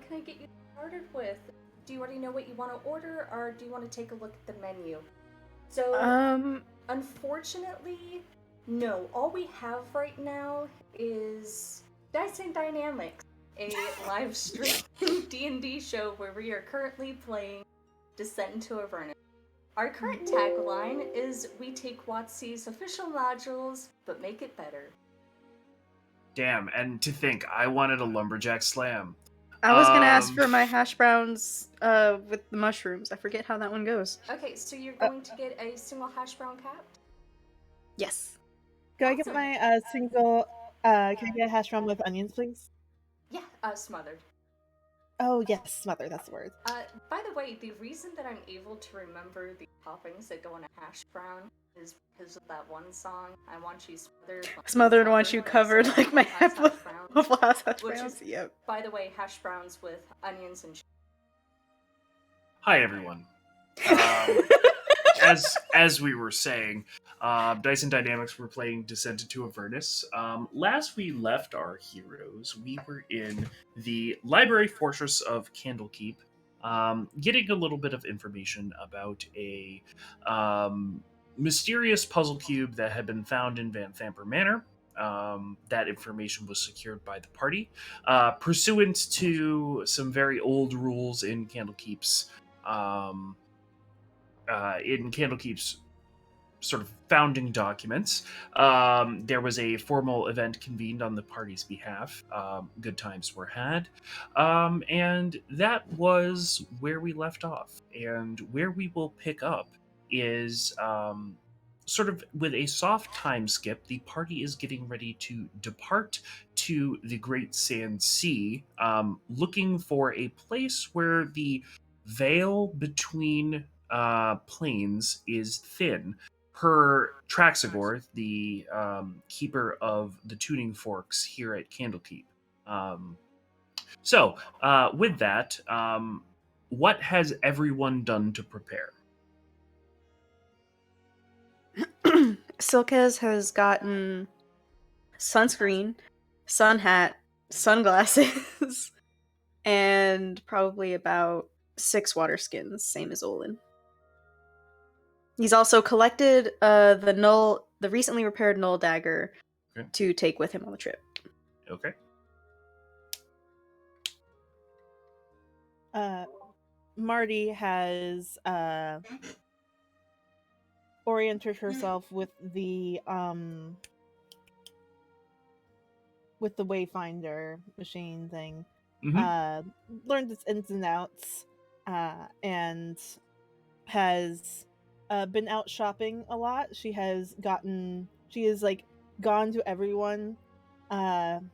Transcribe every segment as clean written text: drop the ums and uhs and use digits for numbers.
can I get you started with? Do you already know what you want to order, or do you want to take a look at the menu? So, unfortunately, no. All we have right now is Dice and Dynamics, a live stream D&D show where we are currently playing Descent into Avernus. Our current tagline is, we take WotC's official modules, but make it better. Damn, and to think, I wanted a lumberjack slam. I was gonna ask for my hash browns with the mushrooms. I forget how that one goes. Okay, so you're going to get a single hash brown capped? Yes. Can I get my single, can I get a hash brown with onions, please? Yeah, smothered. Oh, yes, smother, that's the word. By the way, the reason that I'm able to remember the toppings that go in a hash brown is because of that one song, I Want You Smothered. Smothered, want you covered, like my Waffle House hash browns. Yep. By the way, hash browns with onions and cheese. Hi, everyone. As we were saying, Dice and Dynamics were playing Descent into Avernus. Last we left our heroes, we were in the Library Fortress of Candlekeep, getting a little bit of information about a mysterious puzzle cube that had been found in Van Thamper Manor. That information was secured by the party, pursuant to some very old rules in Candlekeep's sort of founding documents. There was a formal event convened on the party's behalf. Good times were had. And that was where we left off. And where we will pick up is sort of with a soft time skip. The party is getting ready to depart to the Great Sand Sea, looking for a place where the veil between planes is thin. Per Traxagor, the keeper of the tuning forks here at Candlekeep. So, with that, what has everyone done to prepare? Silkez has gotten sunscreen, sun hat, sunglasses, and probably about 6 water skins, same as Olin. He's also collected the recently repaired null dagger to take with him on the trip. Okay. Marty has oriented herself with the Wayfinder machine thing. Mm-hmm. Learned its ins and outs, and has been out shopping a lot. She has gone to everyone, and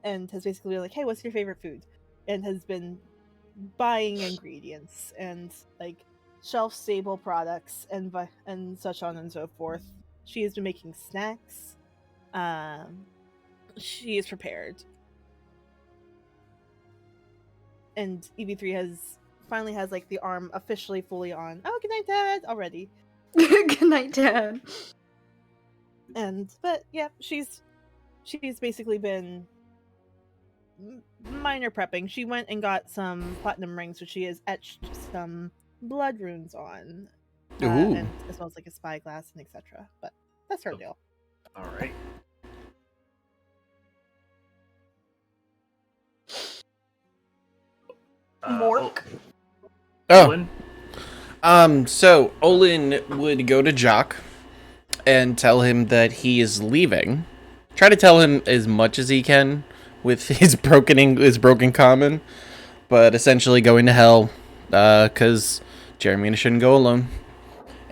has basically been like, hey, what's your favorite food? And has been buying ingredients and like shelf stable products and such on and so forth. She has been making snacks. She is prepared. And EV3 finally has like the arm officially fully on. Oh, good night, Dad! Already. Good night, Dad. But yeah, she's basically been minor prepping. She went and got some platinum rings, which she has etched some blood runes on, and as well as like a spyglass and etc. But that's her deal. All right. Mork. Olin? So Olin would go to Jock and tell him that he is leaving. Try to tell him as much as he can with his broken common, but essentially going to hell, because Jeremy shouldn't go alone,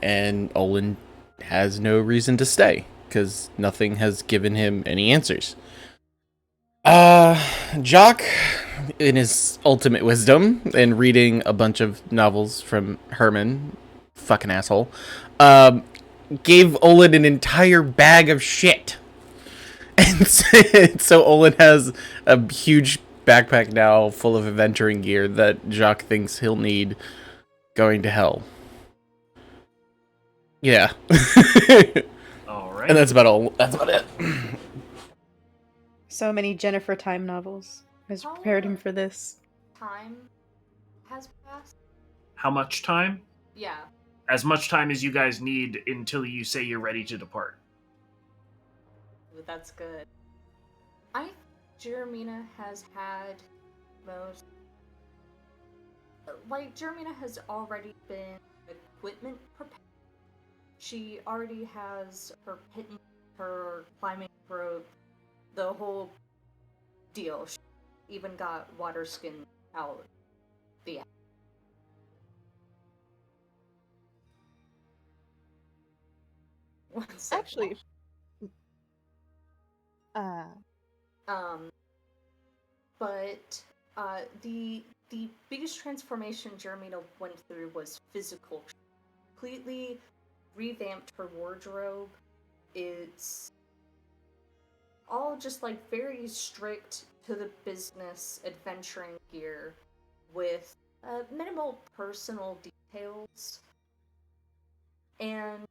and Olin has no reason to stay because nothing has given him any answers. Jock, in his ultimate wisdom and reading a bunch of novels from Herman, fucking asshole, gave Olin an entire bag of shit. And so Olin has a huge backpack now full of adventuring gear that Jock thinks he'll need going to hell. Yeah. All right. And that's about all. That's about it. So many Jennifer Time novels. has How prepared him for this. time has passed? How much time? Yeah. As much time as you guys need until you say you're ready to depart. Ooh, that's good. I think Jeremina has had most... Like, Jeremina has already been equipment prepared. She already has her pittance, her climbing rope, the whole deal. She even got water skin out the... One second. Actually, But the biggest transformation Jeremina went through was physical. She completely revamped her wardrobe. It's all just like very strict to the business adventuring gear with minimal personal details. And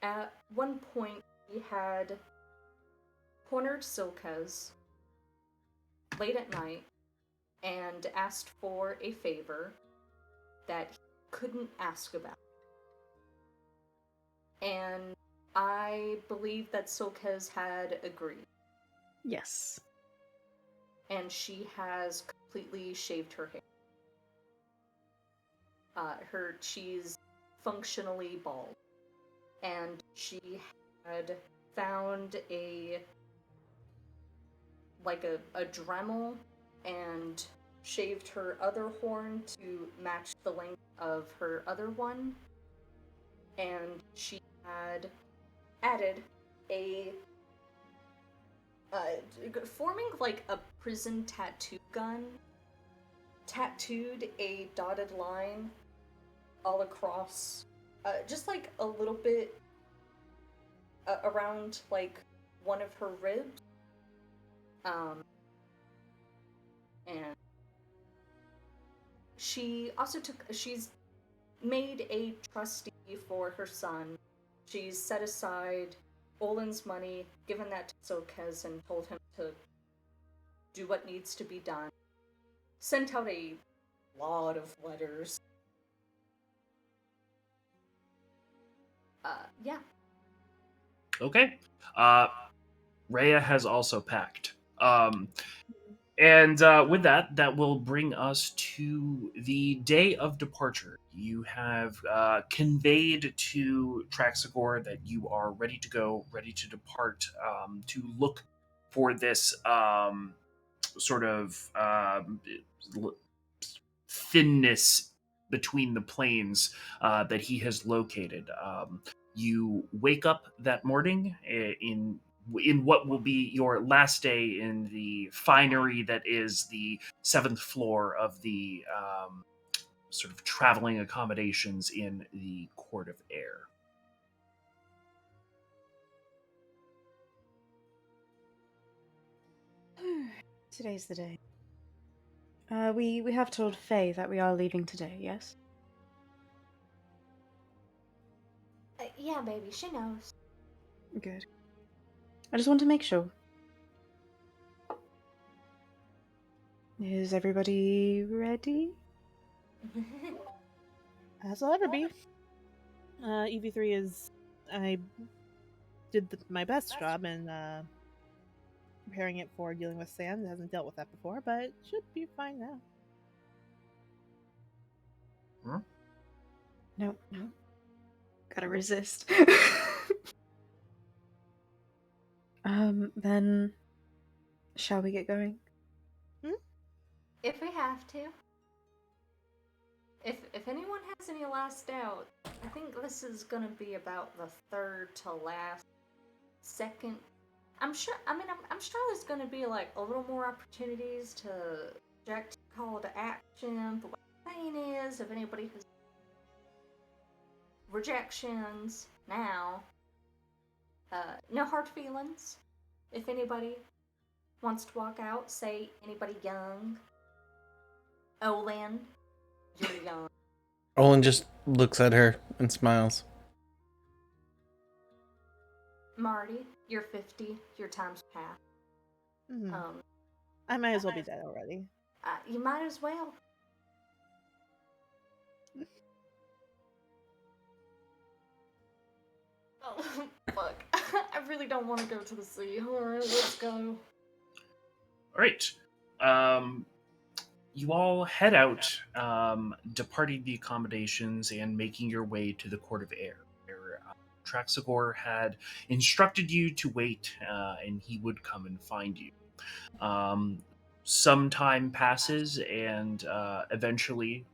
at one point, we had cornered Silkes late at night and asked for a favor that he couldn't ask about. And I believe that Silkes had agreed. Yes. And she has completely shaved her hair. She's functionally bald. And she had found a Dremel and shaved her other horn to match the length of her other one. And she had added a forming like a prison tattoo gun, tattooed a dotted line all across, just like a little bit around like one of her ribs. And she's made a trustee for her son. She's set aside Olin's money, given that to Silkes, and told him to do what needs to be done. Sent out a lot of letters. Yeah. Okay. Rhea has also packed. And with that, that will bring us to the day of departure. You have conveyed to Traxagor that you are ready to go, ready to depart, to look for this sort of thinness between the planes that he has located. You wake up that morning in what will be your last day in the finery that is the 7th floor of the sort of traveling accommodations in the Court of Air. Today's the day. We have told Faye that we are leaving today, yes? Yeah, baby, she knows. Good. I just want to make sure. Is everybody ready? as I'll ever be. EV3 is... I did my best job in preparing it for dealing with sand. It hasn't dealt with that before, but it should be fine now. Huh? No. Gotta resist. Then... Shall we get going? If we have to. If anyone has any last doubt, I think this is gonna be about the third to last second. I'm sure there's gonna be like a little more opportunities to reject call to action, but what I'm saying is if anybody has rejections now, no hard feelings. If anybody wants to walk out, say anybody young. Olin, you're young. Olin just looks at her and smiles. Marty, you're 50. Your time's passed. Mm-hmm. I might as well be dead already. You might as well. Oh, fuck. I really don't want to go to the sea. Alright, let's go. Alright. You all head out, departing the accommodations and making your way to the Court of Air, where Traxagor had instructed you to wait, and he would come and find you. Some time passes, and eventually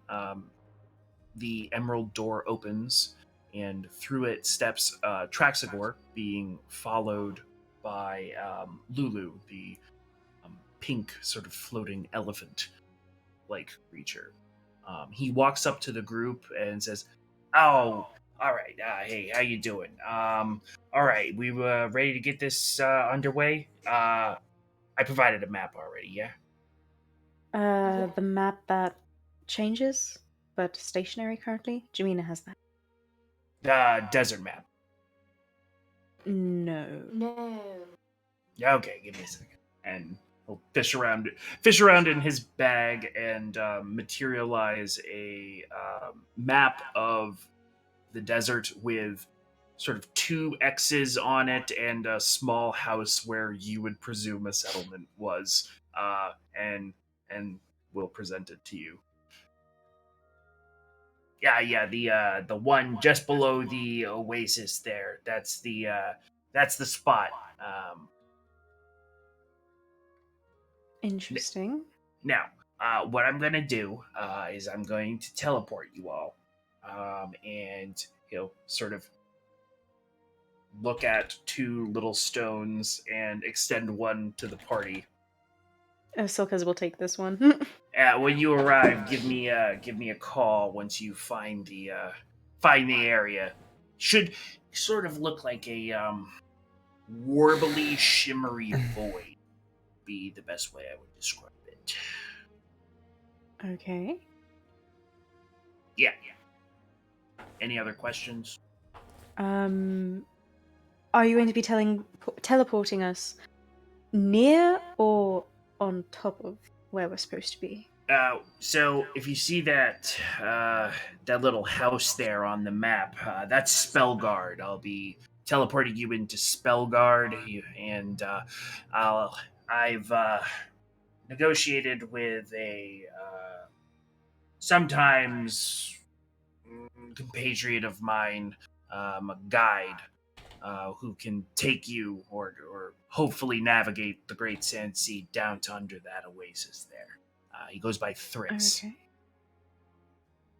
the emerald door opens, and through it steps Traxagor, being followed by Lulu, the pink sort of floating elephant-like creature. He walks up to the group and says, "Oh, all right. Hey, how you doing? All right. We were ready to get this underway. I provided a map already. Yeah. The map that changes, but stationary currently. Jamina has that. The desert map. No. Yeah. Okay. Give me a second." And he'll fish around in his bag and materialize a map of the desert with sort of 2 X's on it and a small house where you would presume a settlement was, and will present it to you. Yeah, the one just below the oasis there. That's the spot. Interesting. Now, what I'm going to do is I'm going to teleport you all. And he'll sort of look at 2 little stones and extend one to the party. Silkas will take this one. When you arrive, give me a call once you find the area. Should sort of look like a warbly, shimmery void. Be the best way I would describe it. Okay. Yeah. Any other questions? Are you going to be teleporting us near or on top of where we're supposed to be? So if you see that little house there on the map, that's Spellguard. I'll be teleporting you into Spellguard, and I've negotiated with a sometimes compatriot of mine, a guide, who can take you or hopefully navigate the Great Sand Sea down to under that oasis there. He goes by Thrix. Okay.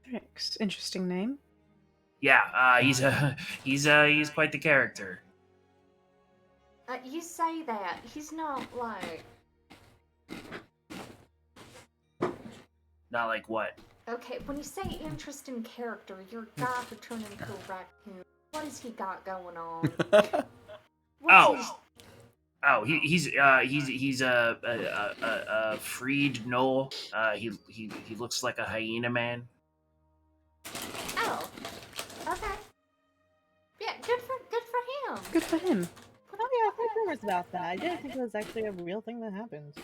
Thrix, interesting name. Yeah, he's quite the character. You say that. He's not like... Not like what? Okay, when you say interesting character, you're a guy who turned into a raccoon. What has he got going on? He's a freed gnoll. He looks like a hyena man. Oh, okay. Yeah, good for him. Good for him. Oh yeah, I've heard rumors about that. I didn't think it was actually a real thing that happened.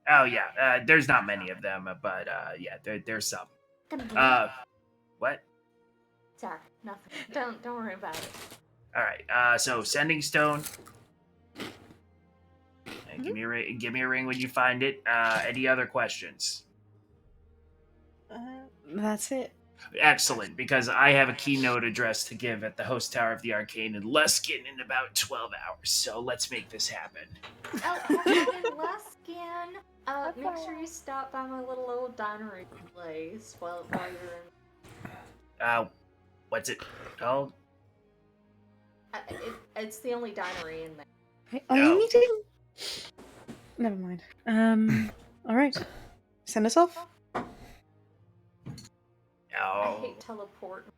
Oh yeah, there's not many of them, but yeah, there's some. What? Sorry, nothing. Don't worry about it. All right. So sending stone. Give me a ring when you find it. Any other questions? That's it. Excellent, because I have a keynote address to give at the Host Tower of the Arcane in Luskin in about 12 hours. So let's make this happen. Oh, in Luskin, make sure you stop by my little old dinery place while you're in. What's it called? It's the only dinery in there. Are you meeting? Never mind. All right. Send us off. I hate teleporting.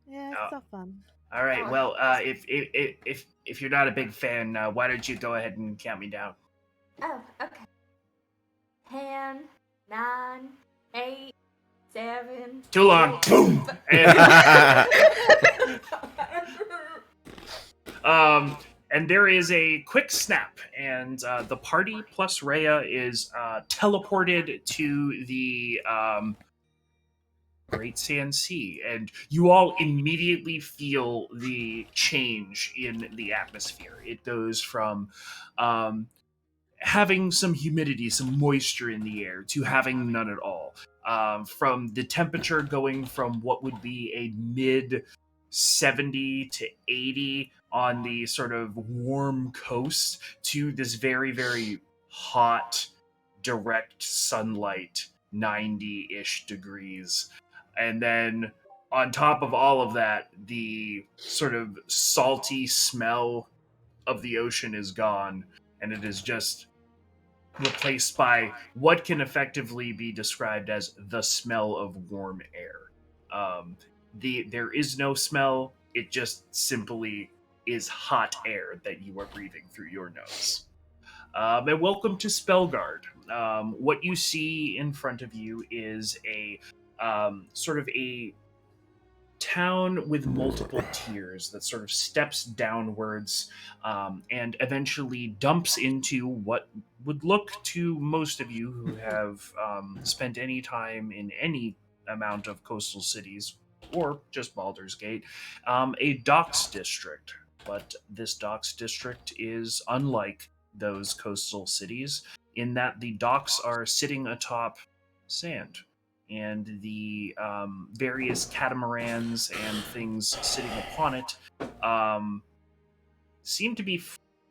Yeah, it's so fun. All right. Well, if you're not a big fan, why don't you go ahead and count me down? Oh, okay. 10, 9, 8, 7. Too long. Boom. And there is a quick snap, and the party plus Rhea is teleported to the Great Sand Sea, and you all immediately feel the change in the atmosphere. It goes from having some humidity, some moisture in the air, to having none at all. From the temperature going from what would be a mid 70 to 80 on the sort of warm coast to this very, very hot, direct sunlight, 90-ish degrees. And then on top of all of that, the sort of salty smell of the ocean is gone, and it is just replaced by what can effectively be described as the smell of warm air. There is no smell; it just simply is hot air that you are breathing through your nose. And welcome to Spellguard. What you see in front of you is a sort of a town with multiple tiers that sort of steps downwards and eventually dumps into what would look to most of you who have spent any time in any amount of coastal cities or just Baldur's Gate, a docks district. But this docks district is unlike those coastal cities in that the docks are sitting atop sand, and the various catamarans and things sitting upon it seem to be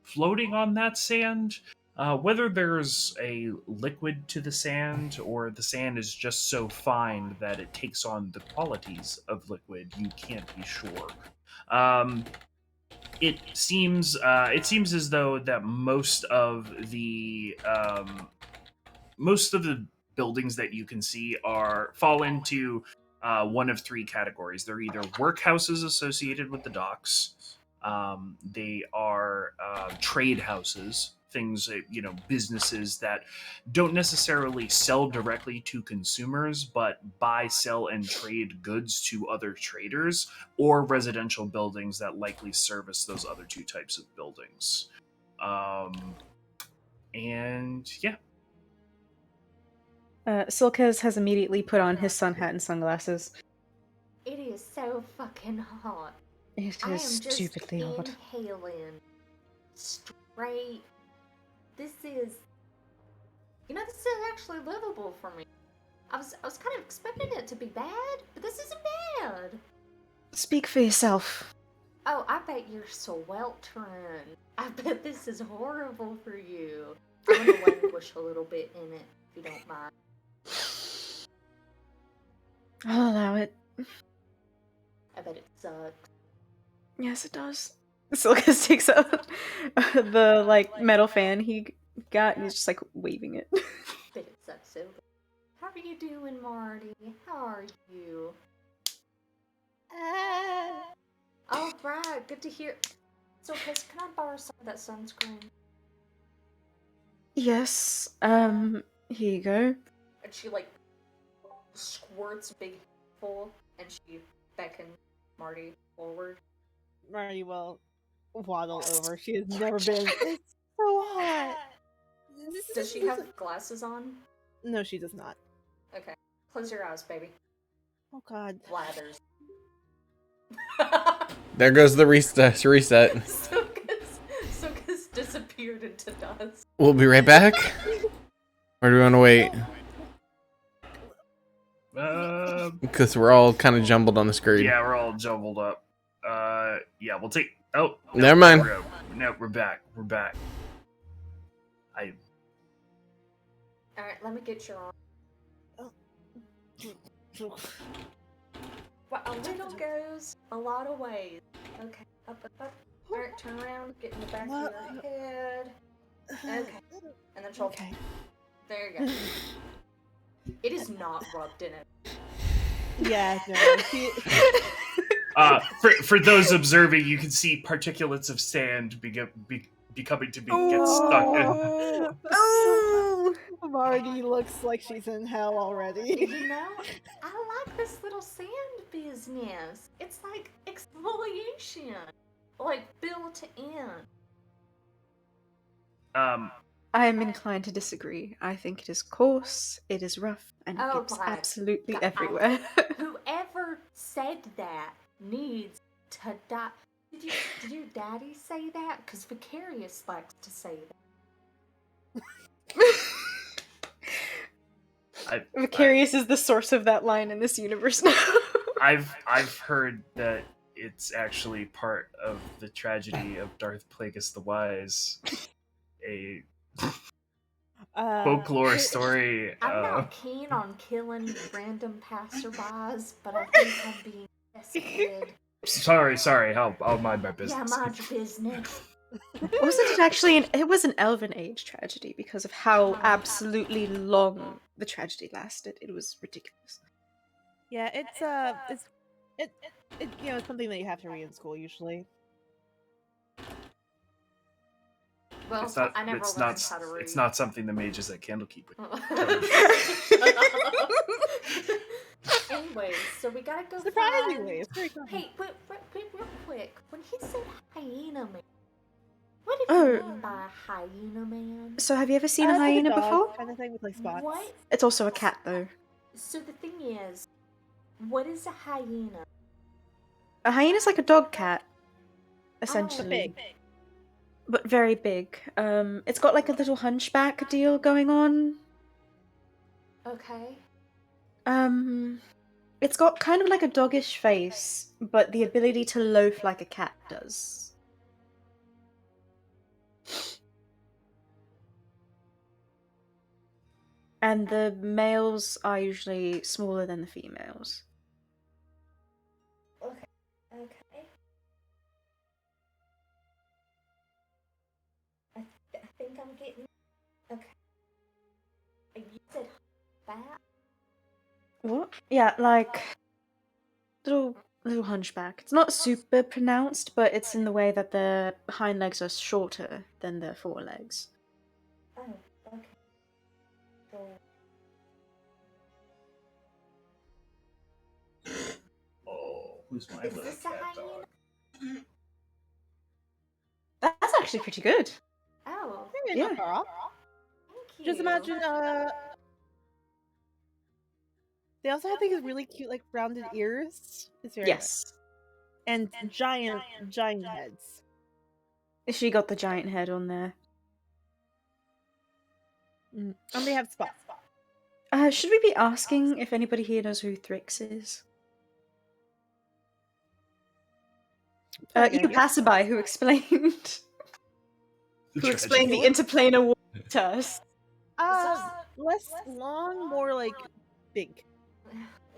floating on that sand. Whether there's a liquid to the sand or the sand is just so fine that it takes on the qualities of liquid, you can't be sure. It seems as though that most of the buildings that you can see fall into one of three categories. They're either workhouses associated with the docks, they are trade houses, things businesses that don't necessarily sell directly to consumers, but buy, sell, and trade goods to other traders, or residential buildings that likely service those other two types of buildings. And yeah. Silkes has immediately put on his sun hat and sunglasses. It is so fucking hot. It I am is just stupidly hot. inhaling straight. This is actually livable for me. I was kind of expecting it to be bad, but this isn't bad. Speak for yourself. Oh, I bet you're sweltering. I bet this is horrible for you. I'm gonna languish a little bit in it, if you don't mind. I'll allow it. I bet it sucks. Yes, it does. Silkes takes out the metal fan he got and he's just waving it. I bet it sucks so bad. How are you doing, Marty? How are you? All right, good to hear. Silkes, can I borrow some of that sunscreen? Yes. Here you go. And she squirts a big full, and she beckons Marty forward. Marty will waddle over. She has never been. It's so hot. Does she have glasses on? No, she does not. Okay. Close your eyes, baby. Oh God. Blathers. There goes the reset. Silkes disappeared into dust. We'll be right back. Or do we want to wait? Because we're all kind of jumbled on the screen. Yeah, we're all jumbled up. Yeah, we'll take. Oh, no, never mind. We're back. We're back. Alright, let me get your arm. Well, a little goes a lot of ways. Okay, up. Alright, turn around, get in the back of your head. Okay, and then shoulder. Okay. There you go. It is not rubbed in it. Yeah, no. For those observing, you can see particulates of sand becoming to get stuck in. Oh! Marty looks like she's in hell already. You know, I like this little sand business. It's like exfoliation. Built in. I am inclined to disagree. I think it is coarse, it is rough, and it Oh gets my absolutely God. everywhere. Whoever said that needs to die. Did your daddy say that? Because Vicarious likes to say I, Vicarious is the source of that line in this universe now. I've heard that it's actually part of the tragedy of Darth Plagueis the Wise, a folklore story. I'm not keen on killing random passerbys, but I think I'm being tested. Sorry. I'll mind my Yeah, business. mind your business. Wasn't it actually it was an Elven Age tragedy because of how absolutely long the tragedy lasted. It was ridiculous. Yeah, it's you know, it's something that you have to read in school usually. Well, It's not. I never It's learned not. how to read. It's not something the mages at Candlekeep would. Anyways, so we gotta go Surprisingly, find... it's very common. Hey, wait, real quick. When he said hyena man, what did Oh. he mean by hyena man? So have you ever seen a It's like hyena dog before? kind of thing with like spots. What? It's also a cat though. So the thing is, what is a hyena? A hyena's like a dog cat, But essentially. big. But very big. It's got like a little hunchback deal going on. Okay. It's got kind of like a doggish face, but the ability to loaf like a cat does. And the males are usually smaller than the females. Okay. I think I'm getting... Okay. You said fat? What? Yeah, like little hunchback. It's not super pronounced, but it's in the way that the hind legs are shorter than the forelegs. Oh, okay. So... Oh, who's my Is little this a cat hyena? dog? That's actually pretty good. Oh, Maybe Yeah. not far off. thank you. Just imagine they also have these really cute like rounded ears. It's very Yes. nice. And giant heads. She got the giant head on there. And they have spots. Should we be asking if anybody here knows who Thrix is? You passerby who explained the interplanar war to us. Less long, more like big.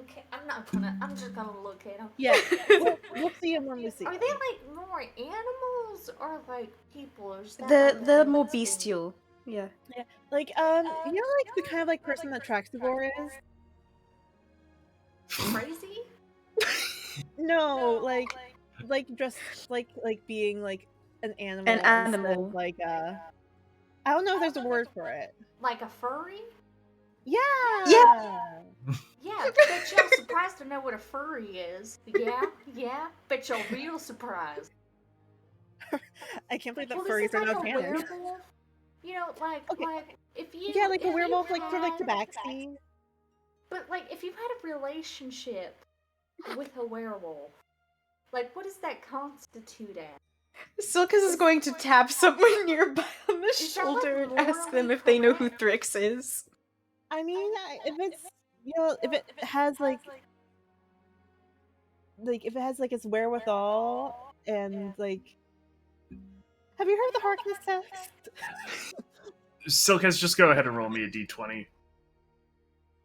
Okay, I'm just gonna look at them. Yeah, we'll see them when we see. Are they like more animals or like people? Or is that They're more bestial. Yeah. Yeah, like you know, like the kind of like person that Traxivore is. Crazy? No, like just like being like an animal. An animal. Of, like I don't know if there's a word for it. Like a furry? Yeah. Yeah, bet y'all surprised to know what a furry is. Yeah, bet y'all real surprised. I can't believe that Well, furries this is are like not a canon. werewolf. You know, like if you like a werewolf, like sort of like Tabaxi. But like if you've had a relationship with a werewolf, like what does that constitute as? Silkus is going to tap someone nearby on the shoulder and ask them if they know who Thrix is. I mean, if it's if it has like if it has like its wherewithal and like, have you heard of the Harkness test? Silkus, just go ahead and roll me a d20.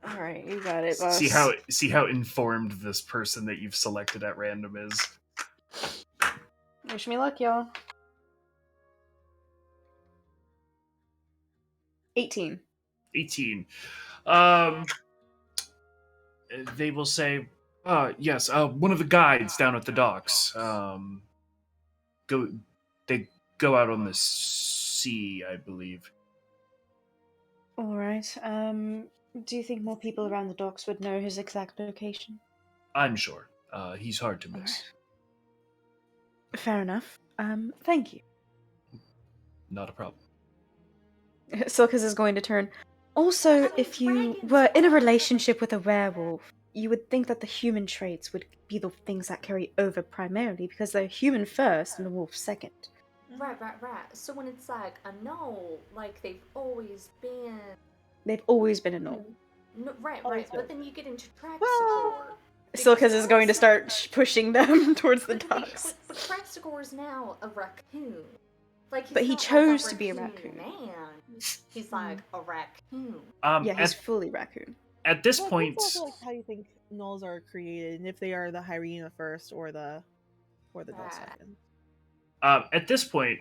All right, you got it, boss. See how informed this person that you've selected at random is. Wish me luck, y'all. 18. 18. They will say, yes, one of the guides down at the docks. They go out on the sea, I believe. All right. Do you think more people around the docks would know his exact location? I'm sure. He's hard to miss. Right. Fair enough. Thank you. Not a problem. Silkus is going to turn. Also, if you were in a relationship with a werewolf, you would think that the human traits would be the things that carry over primarily, because they're human first and the wolf second. Right. So when it's like a gnoll, like they've always been... They've always been a gnoll. No, right. Always But been. then you get into Traxigor. Well, Silkus is going to start pushing them towards the docks. But Traxigor is now a raccoon. Like, But he not chose like to be a raccoon. Man. He's like a raccoon. Yeah, he's fully raccoon. At this well, point, that's also like how you think gnolls are created, and if they are the hyena first or the gnoll second. At this point,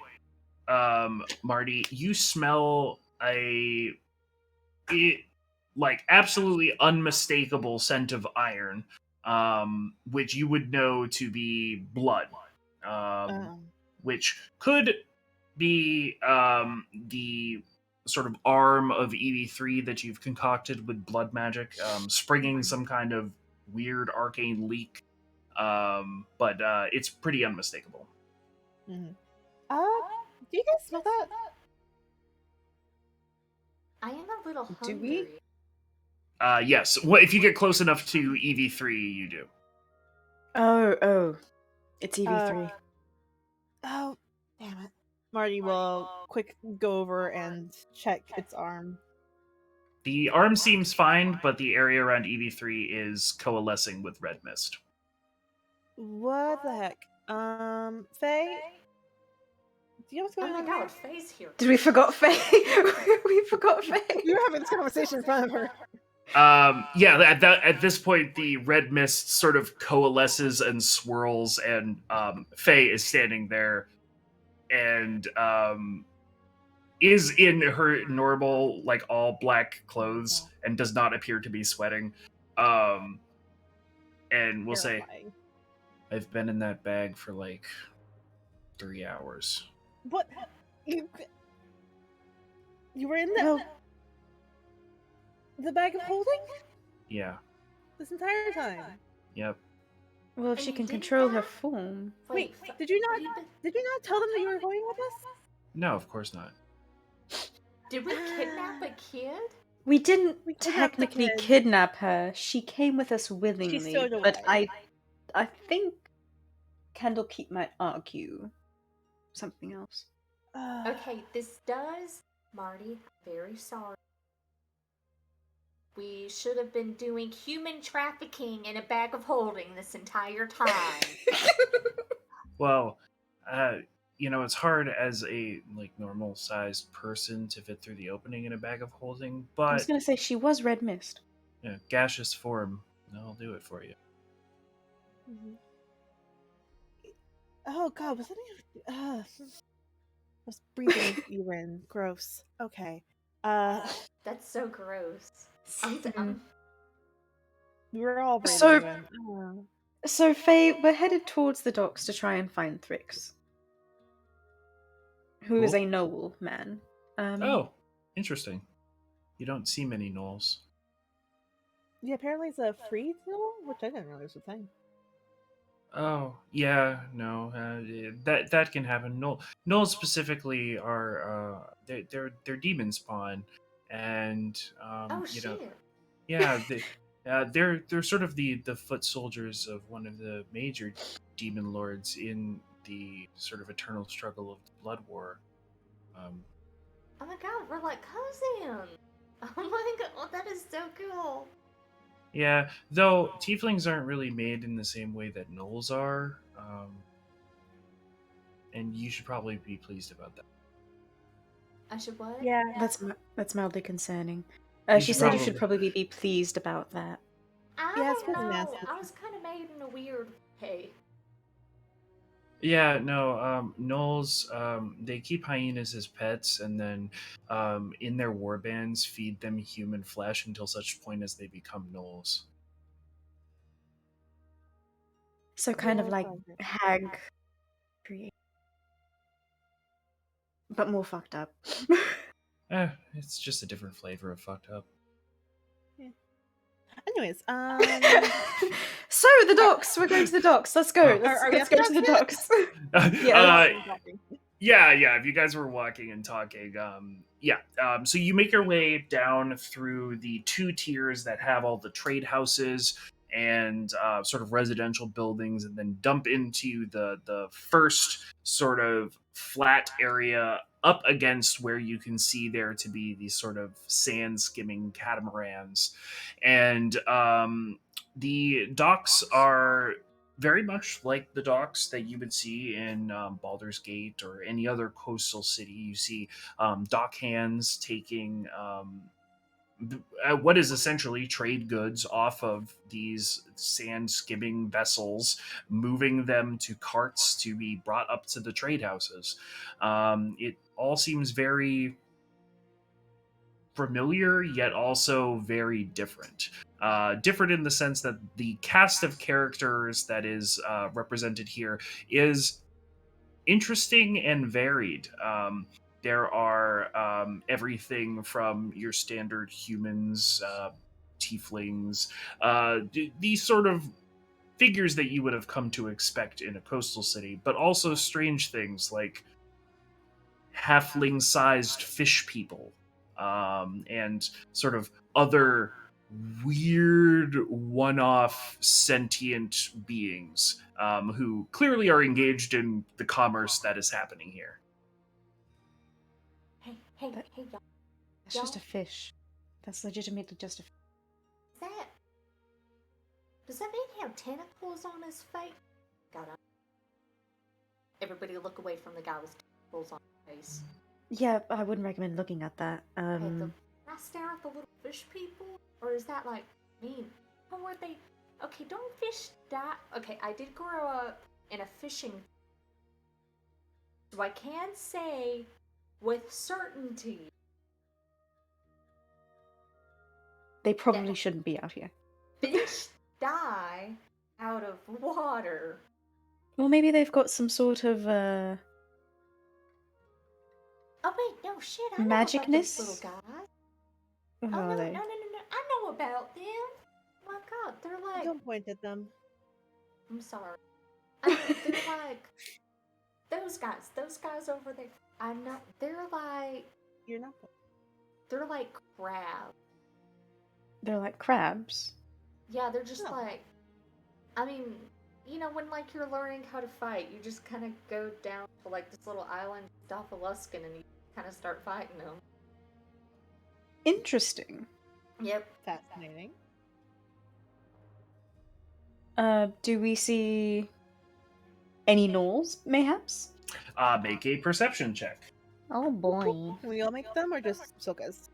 Marty, you smell like absolutely unmistakable scent of iron, which you would know to be blood, which could be the sort of arm of EV3 that you've concocted with blood magic, springing some kind of weird arcane leak, but it's pretty unmistakable. Mm-hmm. Do you guys smell that? I am a little hungry. Do we? Yes. Well, if you get close enough to EV3, you do. Oh. It's EV3. Oh, damn it. Marty will quick go over and check its arm. The arm seems fine, but the area around EV3 is coalescing with red mist. What the heck? Faye? Do you know what's going on? Oh my god, Faye's here. Did we forgot Faye? We forgot Faye. You were having this conversation in front of her. At this point, the red mist sort of coalesces and swirls, and Faye is standing there, and is in her normal, like, all black clothes, and does not appear to be sweating. And we'll say, I've been in that bag for like 3 hours. What? You were in the bag of holding? Yeah. This entire time? Yep. Well, if she can control her form. Wait, did you not tell them that you were going with us? No, of course not. Did we kidnap a kid? We didn't We kidnapped the technically kid. kidnap her. She came with us willingly. She stowed But away. I think Candlekeep might argue something else. Okay, this does, Marty, I'm very sorry. We should have been doing human trafficking in a bag of holding this entire time. Well, it's hard as a normal-sized person to fit through the opening in a bag of holding, but I was gonna say she was red mist. Yeah, gaseous form, I'll do it for you. Mm-hmm. Oh god, was that I was breathing urine. Gross. Okay. That's so gross. We were all breathing So- urine. So, Faye, we're headed towards the docks to try and find Thrix, who is Cool. a noble man. Oh, interesting. You don't see many gnolls. Yeah, apparently it's a free tool, which I didn't realize was a thing. Oh, yeah, no, that can happen. Gnolls specifically are they're demon spawn, and shit. yeah, they're sort of the foot soldiers of one of the major demon lords in the sort of eternal struggle of the Blood War. Oh my god, we're like cousins. Oh my god, that is so cool. Yeah, though tieflings aren't really made in the same way that gnolls are, and you should probably be pleased about that. I should what? Yeah. That's mildly concerning. You She should said you should probably- probably be pleased about that. I Yeah, it's don't kinda know. nasty. I was kind of made in a weird way. Yeah, no, gnolls, they keep hyenas as pets, and then in their warbands feed them human flesh until such point as they become gnolls. So kind of Yeah, like sounds good. hag create, but more fucked up. It's just a different flavor of fucked up. Anyways, So the docks. We're going to the docks. Let's go. Oh. Let's Are we go at to the the docks. Yeah. Yeah, yeah. If you guys were walking and talking, yeah. So you make your way down through the two tiers that have all the trade houses and sort of residential buildings, and then dump into the first sort of flat area up against where you can see there to be these sort of sand skimming catamarans, and the docks are very much like the docks that you would see in Baldur's Gate or any other coastal city. You see dock hands taking what is essentially trade goods off of these sand skimming vessels, moving them to carts to be brought up to the trade houses. It all seems very familiar, yet also very different. Different in the sense that the cast of characters that is represented here is interesting and varied. There are everything from your standard humans, tieflings, these sort of figures that you would have come to expect in a coastal city, but also strange things like halfling-sized fish people, and sort of other weird one-off sentient beings who clearly are engaged in the commerce that is happening here. Hey, y'all. It's just a fish. That's legitimately just a fish. That... Does that man have tentacles on his face? God, everybody look away from the guy with tentacles on his face. Yeah, I wouldn't recommend looking at that. Can I stare at the little fish people? Or is that like mean? How were they? Okay, don't fish die. Okay, I did grow up in a fishing. So I can say with certainty. They probably shouldn't be out here. Fish die out of water. Well, maybe they've got some sort of, Oh wait, no shit, I know about magicness? those little guys. What Oh are no, they? no, I know about them. Oh my god, they're like... Don't point at them. I'm sorry. They're like... Those guys over there. I know, they're like... You're not. They're like crabs. They're like crabs. Yeah, they're just Oh. like... I mean, you know, when like you're learning how to fight, you just kind of go down to like this little island, Stophaluskin, and you kind of start fighting them. Interesting. Yep. Fascinating. Do we see any gnolls, mayhaps? Make a perception check. Oh boy. Can we all make them or just Silkas?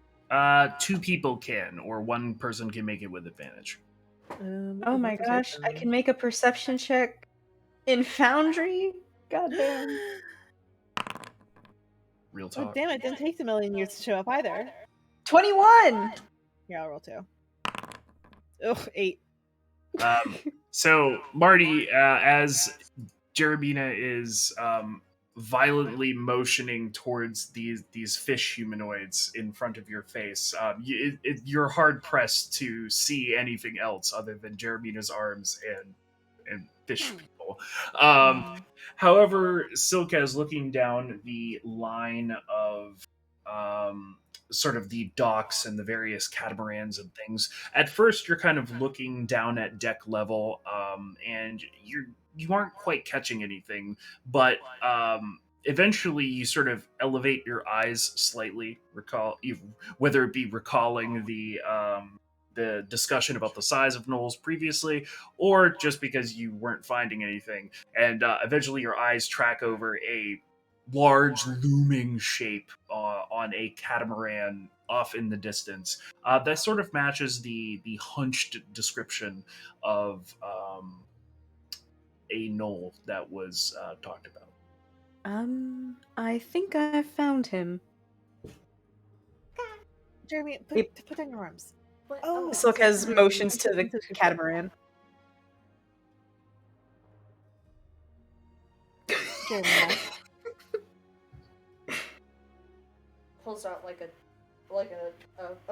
Two people can, or one person can make it with advantage. Oh my gosh, I can make a perception check in Foundry? Goddamn. Real Oh talk. damn, it didn't take a million years to show up either. 21! Yeah, I'll roll 2. Ugh, 8. So, Marty, as Jeremina is violently motioning towards these fish humanoids in front of your face, you're hard pressed to see anything else other than Jeremina's arms and fish people. However, Silka is looking down the line of sort of the docks and the various catamarans and things. At first, you're kind of looking down at deck level, and you aren't quite catching anything, but eventually you sort of elevate your eyes slightly, whether it be recalling the discussion about the size of gnolls previously, or just because you weren't finding anything, and eventually your eyes track over a large looming shape on a catamaran off in the distance. That sort of matches the hunched description of a knoll that was talked about. I think I found him. Jeremy, Yep. put down your arms. What? Oh, Silk has sorry. motions to the catamaran. Jeremy. Pulls out like a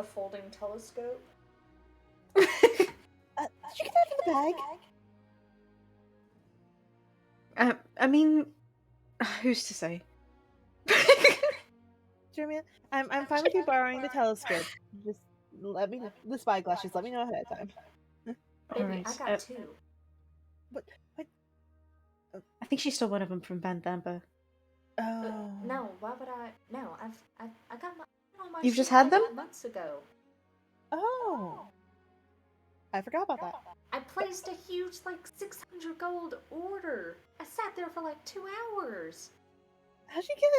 folding telescope. Did you get that from the bag? I mean, who's to say? Jeremy, I'm fine with you borrowing the telescope. Just let me know the spyglass. Just let me know ahead of time. Baby, Alright, I got two. What? I think she stole one of them from Van Damper. Oh. No, why would I? No, I got my You've just shit had them? months ago. Oh. I forgot about that. I placed a huge, like, 600 gold order. I sat there for like 2 hours. How'd you get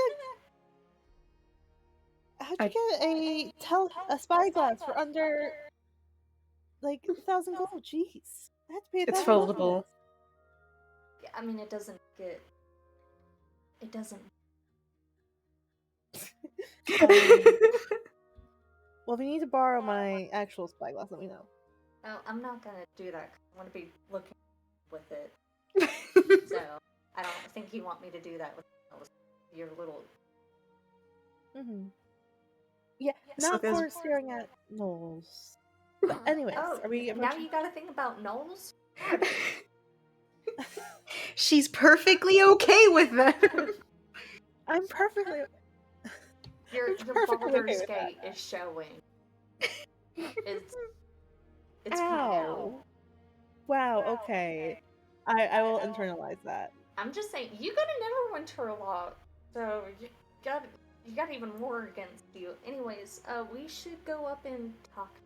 a spyglass for under like 1,000 gold? Jeez, I had to pay It's 1,000 gold for foldable. Yeah, I mean, it doesn't. Well, if you need to borrow my actual spyglass, let me know. Oh, I'm not gonna do that. 'Cause I want to be looking with it. So I don't think you want me to do that with your little. Mm-hmm. Yeah, So not there's- for staring at Knowles. But anyways, Oh, are we now approaching? you gotta think about Knowles. She's perfectly okay with that. I'm perfectly. Your perfectly okay Baldur's with that. Gate is showing. It's coming out. Ow. Wow. Okay. I will internalize that. I'm just saying, you got a Neverwinter lot, so you got even more against you. Anyways, we should go up and talk.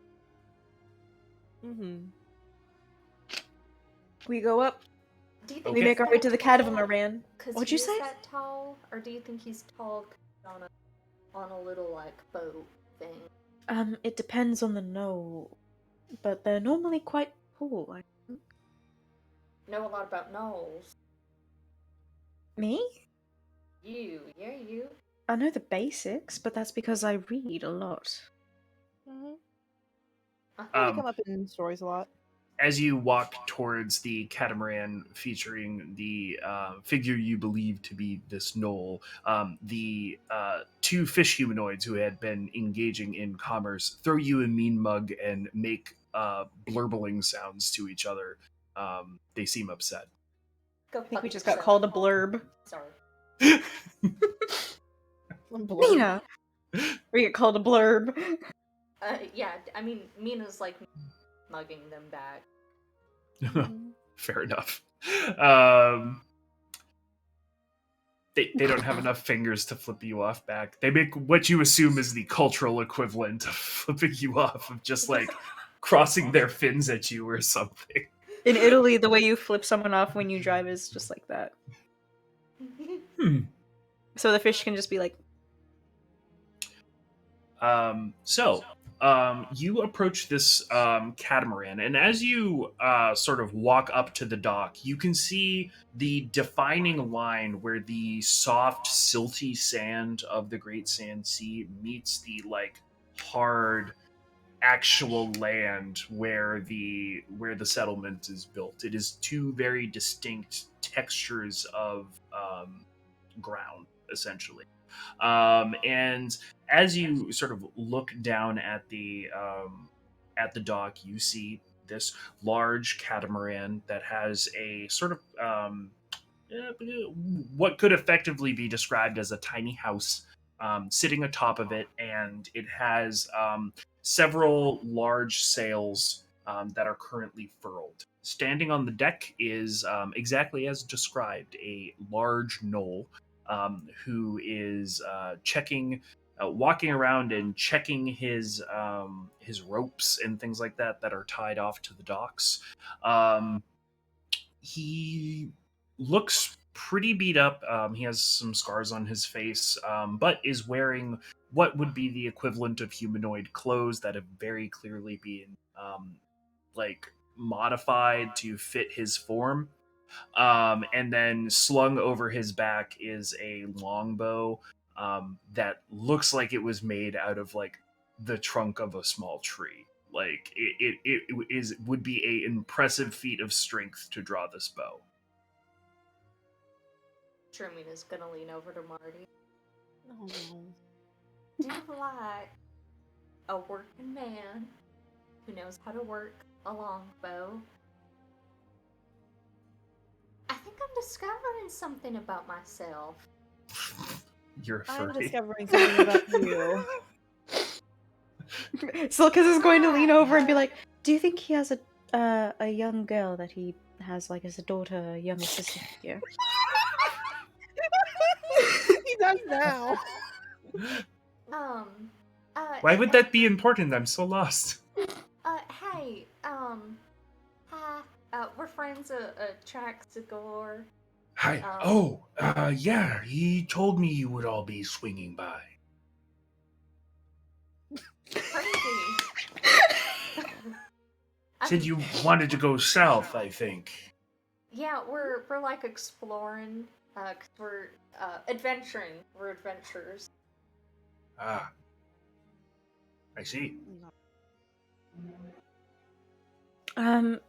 Mm-hmm. We go up. Do you think We Okay. make our way to the catamaran. Because What'd you say? that tall, or do you think he's tall on a little like boat thing? It depends on the knoll, but they're normally quite tall. I think. Know a lot about Knowles. Me? You. I know the basics, but that's because I read a lot. Mm-hmm. Uh-huh. They come up in stories a lot. As you walk towards the catamaran featuring the figure you believe to be this knoll, the two fish humanoids who had been engaging in commerce throw you a mean mug and make blurbling sounds to each other. They seem upset. Go I think we fuck just got yourself. called a blurb. Sorry. Mina! We get called a blurb. Yeah, I mean, Mina's like mugging them back. Fair enough. They don't have enough fingers to flip you off back. They make what you assume is the cultural equivalent of flipping you off, of just like crossing their fins at you or something. In Italy, the way you flip someone off when you drive is just like that. So the fish can just be like, you approach this catamaran, and as you sort of walk up to the dock, you can see the defining line where the soft, silty sand of the Great Sand Sea meets the like hard, actual land where the settlement is built. It is two very distinct textures of ground, essentially. And as you sort of look down at the dock, you see this large catamaran that has a sort of what could effectively be described as a tiny house sitting atop of it, and it has several large sails that are currently furled. Standing on the deck is exactly as described, a large knoll who is walking around and checking his ropes and things like that are tied off to the docks. He looks pretty beat up. He has some scars on his face, but is wearing what would be the equivalent of humanoid clothes that have very clearly been like modified to fit his form. And then slung over his back is a longbow that looks like it was made out of like the trunk of a small tree. Like it would be a impressive feat of strength to draw this bow. Trumina's gonna lean over to Marty. Oh. Do you like a working man who knows how to work a longbow? I think I'm discovering something about myself. You're a I'm furry. discovering something about you. Silkus is going to lean over and be like, "Do you think he has a young girl that he has like as a daughter, a younger sister figure?" He does now. Why would that be important? I'm so lost. Hey, hi, we're friends at Traxigor. Hi. Yeah, he told me you would all be swinging by. Crazy. Said you wanted to go south, I think. Yeah, we're like exploring, 'cause we're, adventuring. We're adventurers. Ah, I see.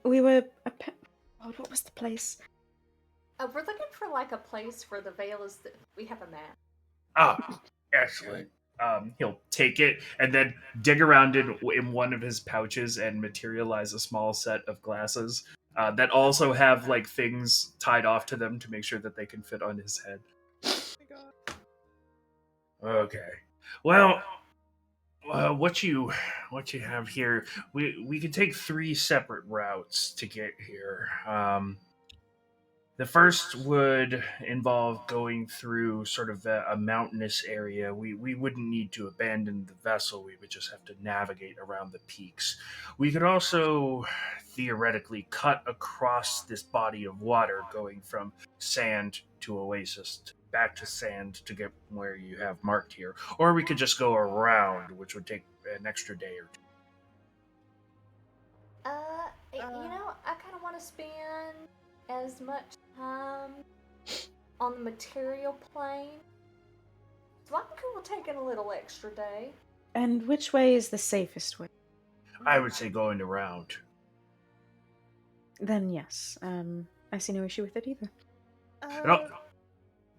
We were. Oh, what was the place? We're looking for like a place where the veil is. We have a map. Ah, excellent. He'll take it and then dig around in one of his pouches and materialize a small set of glasses that also have like things tied off to them to make sure that they can fit on his head. Oh my god. Okay. Well, what you have here, we can take 3 separate routes to get here. The first would involve going through sort of a mountainous area. We wouldn't need to abandon the vessel, we would just have to navigate around the peaks. We could also theoretically cut across this body of water, going from sand to oasis, back to sand to get where you have marked here. Or we could just go around, which would take an extra day or two. I kind of want to spend as much time on the material plane. So I'm cool with taking a little extra day. And which way is the safest way? I would say going around. Then yes. I see no issue with it either.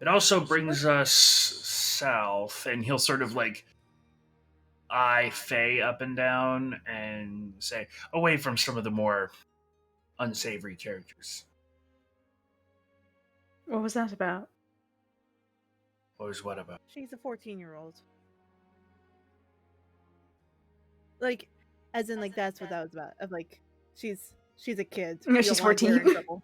It also brings us south, and he'll sort of like eye Faye up and down and say, away from some of the more unsavory characters. What was that about? What was what about? She's a 14-year-old. Like, as in, like, that's what that was about. Of like, she's a kid. No, You she's don't want her in 14. trouble.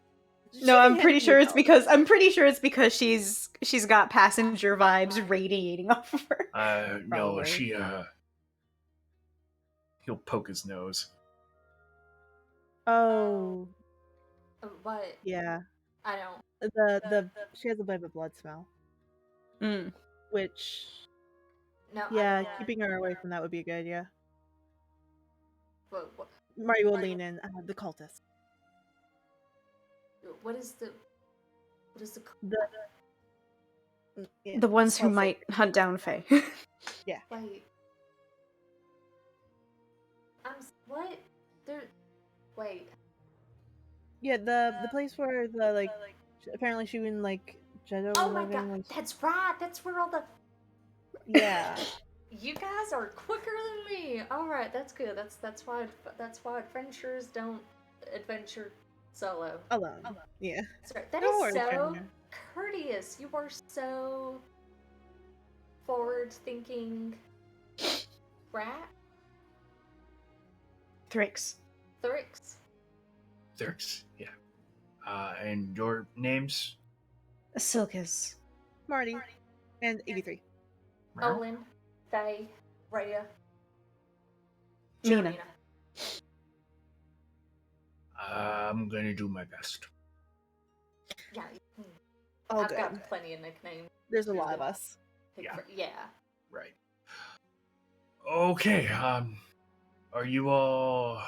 No, I'm She pretty had sure it's yourself. because she's got passenger vibes radiating off of her. No, Probably. he'll poke his nose. Oh, But yeah. I don't. She has a bit of a blood smell, Mm. which, No. yeah, keeping her away from that would be a good idea. What Marty will lean in. The cultist. What is the? Yeah, The ones who cultist. might hunt down Faye. Yeah. Wait. What? Wait. Yeah, the place where the like apparently she and like Jeddah Oh were my living. god, Like, that's right. That's where all the. yeah. You guys are quicker than me. All right, that's good. That's why adventurers don't adventure solo. Alone. Yeah. Sorry, that No is worries, so Junior. courteous. You are so forward-thinking. Rat? Thrix. Thrix? Thirks, yeah. And your names? Silkus. Marty. And 83. Olin, Faye, Rhea, Nina. Jarina. I'm gonna do my best. Yeah, All I've good. got plenty of nicknames. There's a lot of us. Yeah. Right. Okay, are you all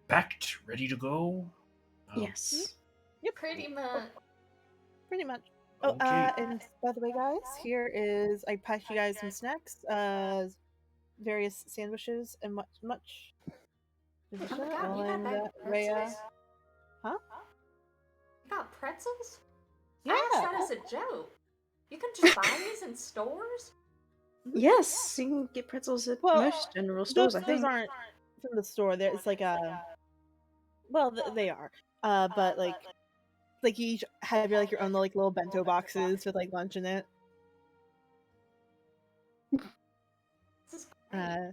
packed, ready to go? Yes. Yep. Pretty much. Pretty much. Okay. And by the way, guys, here is I packed you guys some snacks, various sandwiches, and much. Oh my god, you got bag of Rhea. pretzels? Huh? You got pretzels? Yeah. I asked that as a joke. You can just buy these in stores? Yes, you can get pretzels at Well, most general stores, I think. Those aren't from the store. There's like a. Well, they are. But like you each have your like your own like little bento boxes with like lunch in it. Yeah.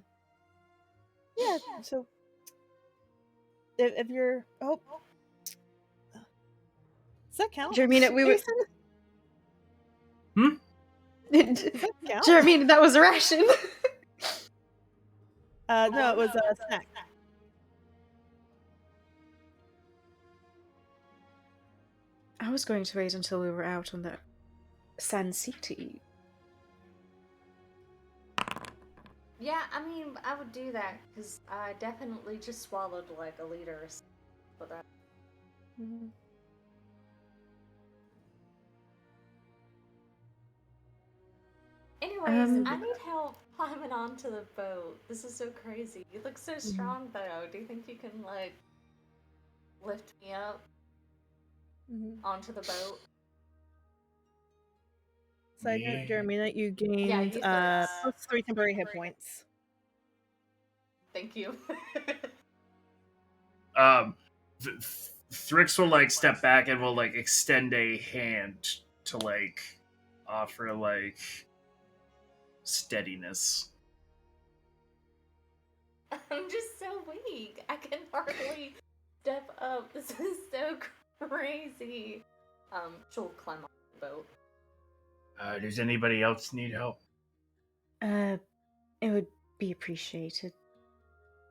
So if you're does that count? Jermina, we would. Does that count? Jermina, that was a ration. No, it was a snack. I was going to wait until we were out on the San City. Yeah, I mean, I would do that, because I definitely just swallowed like a liter or something for that. Mm-hmm. Anyways, I need help climbing onto the boat. This is so crazy. You look so strong, though. Do you think you can, like, lift me up onto the boat? Side note, Jermina, you gained plus 3 temporary hit points. Thank you. Thrix will like step back and will like extend a hand to like offer like steadiness. I'm just so weak. I can hardly step up. This is so crazy. She'll climb on the boat. Does anybody else need help? It would be appreciated.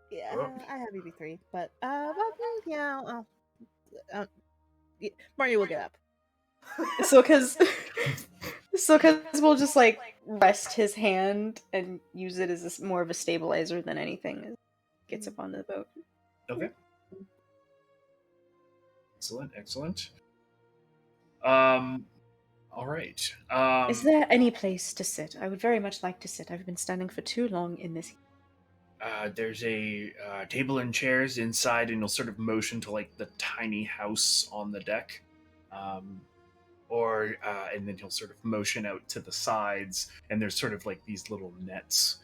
Yeah, I have EB3, but yeah, Mario will get up. So because we'll just like rest his hand and use it as more of a stabilizer than anything as it gets up onto the boat. Okay. Excellent. All right. Is there any place to sit? I would very much like to sit. I've been standing for too long in this. There's a table and chairs inside, and you'll sort of motion to like the tiny house on the deck, and then he'll sort of motion out to the sides, and there's sort of like these little nets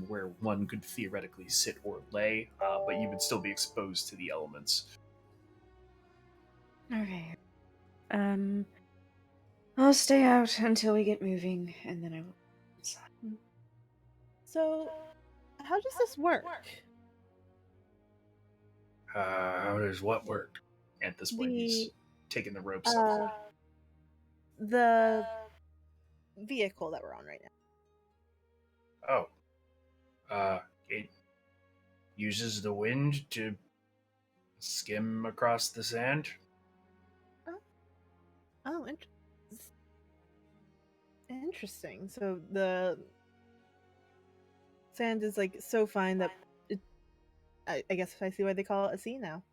where one could theoretically sit or lay, but you would still be exposed to the elements. Okay. I'll stay out until we get moving, and then I will. So, how does this work? How does what work? At this point, he's taking the ropes off. The vehicle that we're on right now. It uses the wind to skim across the sand. Oh, interesting. So the sand is like so fine that I guess I see why they call it a sea now.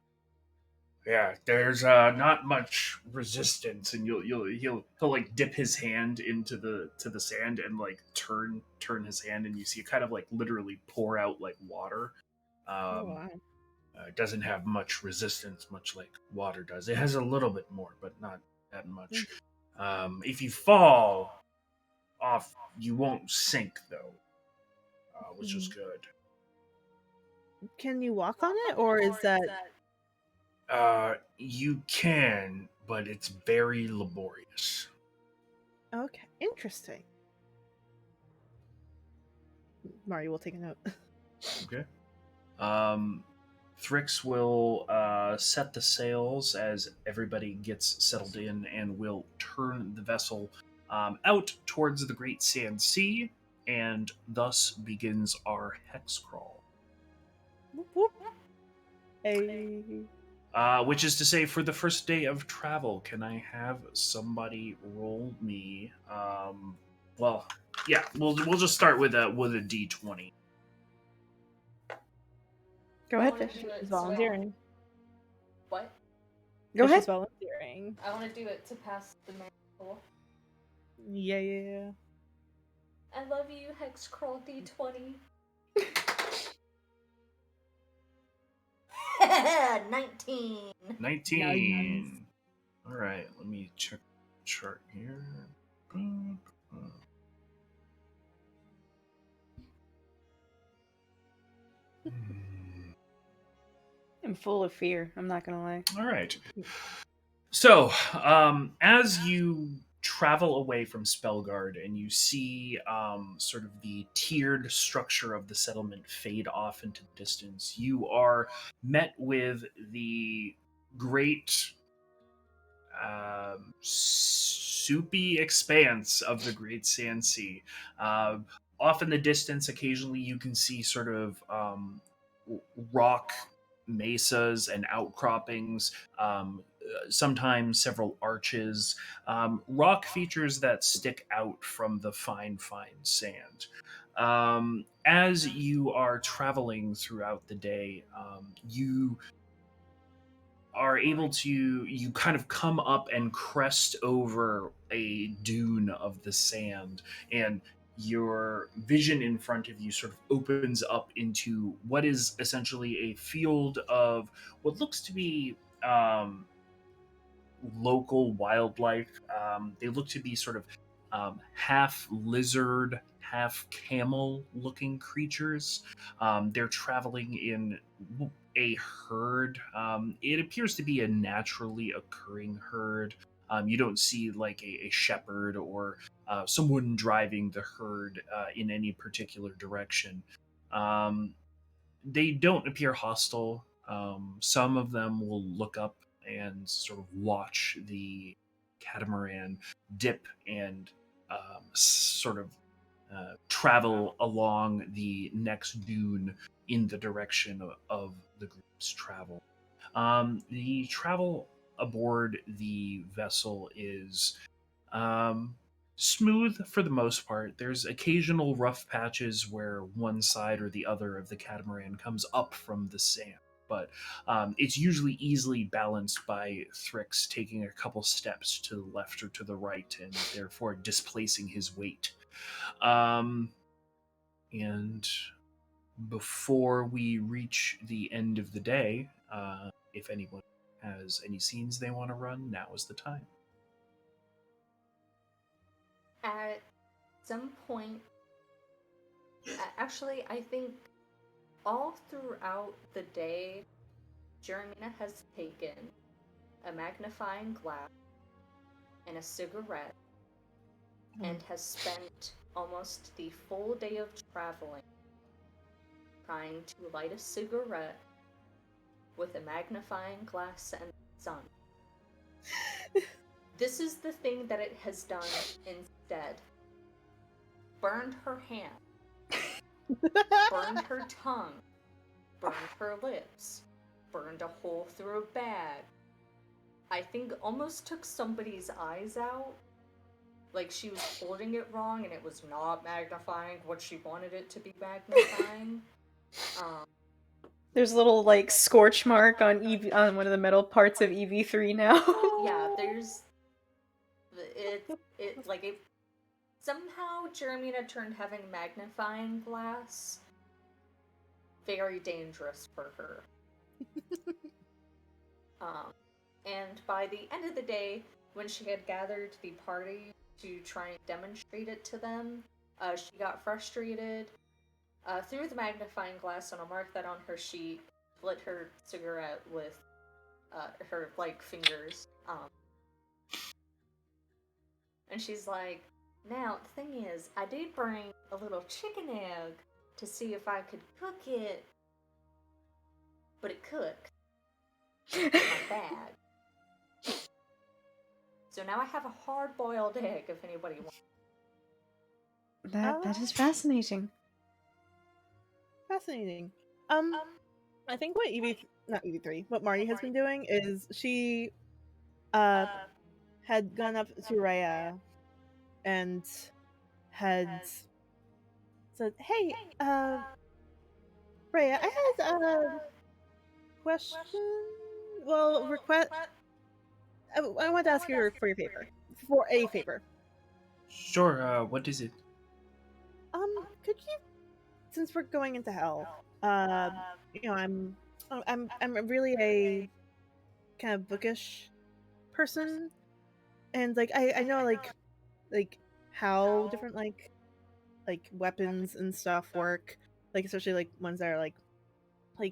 Yeah, there's not much resistance, and he'll like dip his hand into the sand and like turn his hand, and you see it kind of like literally pour out like water. Wow. It doesn't have much resistance, much like water does. It has a little bit more, but not that much. If you fall off, you won't sink though, which is good. Can you walk on it, or is that? You can, but it's very laborious. Okay, interesting. Mario will take a note. Okay. Thrix will set the sails as everybody gets settled in, and will turn the vessel out towards the Great Sand Sea, and thus begins our hex crawl. Whoop, whoop. Hey. Which is to say, for the first day of travel, can I have somebody roll me? Well, yeah, we'll just start with a D20. Go ahead, Fish. She's volunteering. What? Go ahead. She's volunteering. I want to do it to pass the miracle. Yeah. I love you, Hex Crawl D20. 19. 19. All right, let me check the chart here. I'm full of fear. I'm not gonna lie. All right. So, as you travel away from Spellguard and you see sort of the tiered structure of the settlement fade off into the distance, you are met with the great soupy expanse of the Great Sand Sea. Off in the distance, occasionally you can see sort of rock mesas and outcroppings, sometimes several arches, rock features that stick out from the fine, fine sand. As you are traveling throughout the day, you are able to you kind of come up and crest over a dune of the sand, and your vision in front of you sort of opens up into what is essentially a field of what looks to be local wildlife. They look to be sort of half lizard, half camel looking creatures. They're traveling in a herd. It appears to be a naturally occurring herd. You don't see like a shepherd or someone driving the herd in any particular direction. Um, they don't appear hostile. Some of them will look up and sort of watch the catamaran dip and sort of travel along the next dune in the direction of the group's travel. The travel aboard the vessel is smooth for the most part. There's occasional rough patches where one side or the other of the catamaran comes up from the sand, but it's usually easily balanced by Thrix taking a couple steps to the left or to the right and therefore displacing his weight. And before we reach the end of the day, if anyone has any scenes they want to run, now is the time. At some point, actually, I think all throughout the day, Jeremina has taken a magnifying glass and a cigarette and has spent almost the full day of traveling trying to light a cigarette with a magnifying glass and the sun. This is the thing that it has done instead. Burned her hand. Burned her tongue. Burned her lips. Burned a hole through a bag. I think almost took somebody's eyes out. Like she was holding it wrong and it was not magnifying what she wanted it to be magnifying. There's a little like scorch mark on on one of the metal parts of EV3 now. Yeah, there's it like it somehow Jeremina turned having magnifying glass very dangerous for her. And by the end of the day, when she had gathered the party to try and demonstrate it to them, she got frustrated, threw the magnifying glass, and I'll mark that on her sheet, lit her cigarette with her, fingers. And she's like, now, the thing is, I did bring a little chicken egg to see if I could cook it, but it cooked in my bag. So now I have a hard-boiled egg, if anybody wants. That is fascinating. Fascinating. I think what not EV3, what Marty has been doing is she had gone up to Rhea and had said, "Hey, Rhea, I had a question. Well, request. I want to ask you for your favor. For a favor. Sure. What is it? Could you, since we're going into hell, I'm really a kind of bookish person, and I know like how different like weapons and stuff work, like especially like ones that are like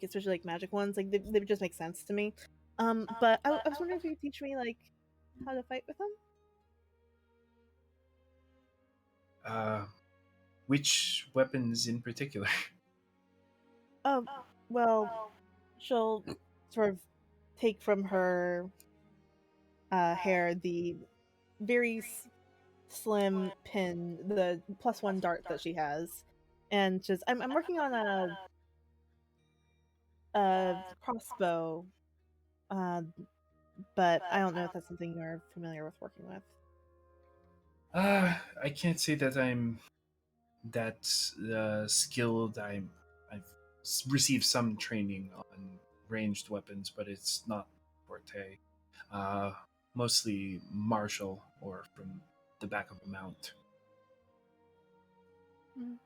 especially like magic ones, like they just make sense to me. But I was wondering if you could teach me like how to fight with them. Which weapons in particular? Oh, well, she'll sort of take from her hair the very slim pin, the +1 dart that she has, and just I'm working on a crossbow, uh, but I don't know if that's something you're familiar with working with. I can't say that I'm that skilled. I've received some training on ranged weapons, but it's not forte. Uh, Mostly martial or from the back of a mount. Mm.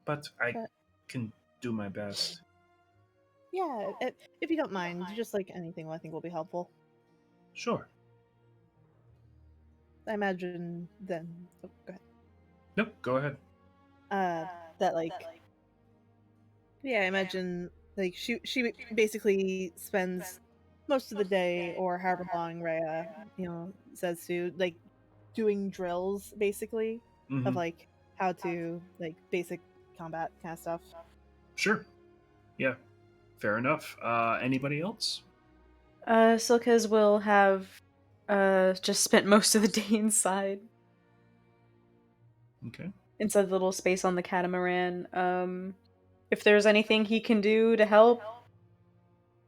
But I But can do my best. yeah, if you don't mind, just like anything, I think will be helpful. Sure. I imagine then. Oh, go ahead. Nope. Go ahead. That like yeah, I imagine like she basically spends most of the day or however long Rhea, says to like doing drills basically of Mm-hmm. like how to like basic combat kind of stuff. Sure. Yeah. Fair enough. Anybody else? Silkas will have just spent most of the day Okay. inside the little space on the catamaran. If there's anything he can do to help,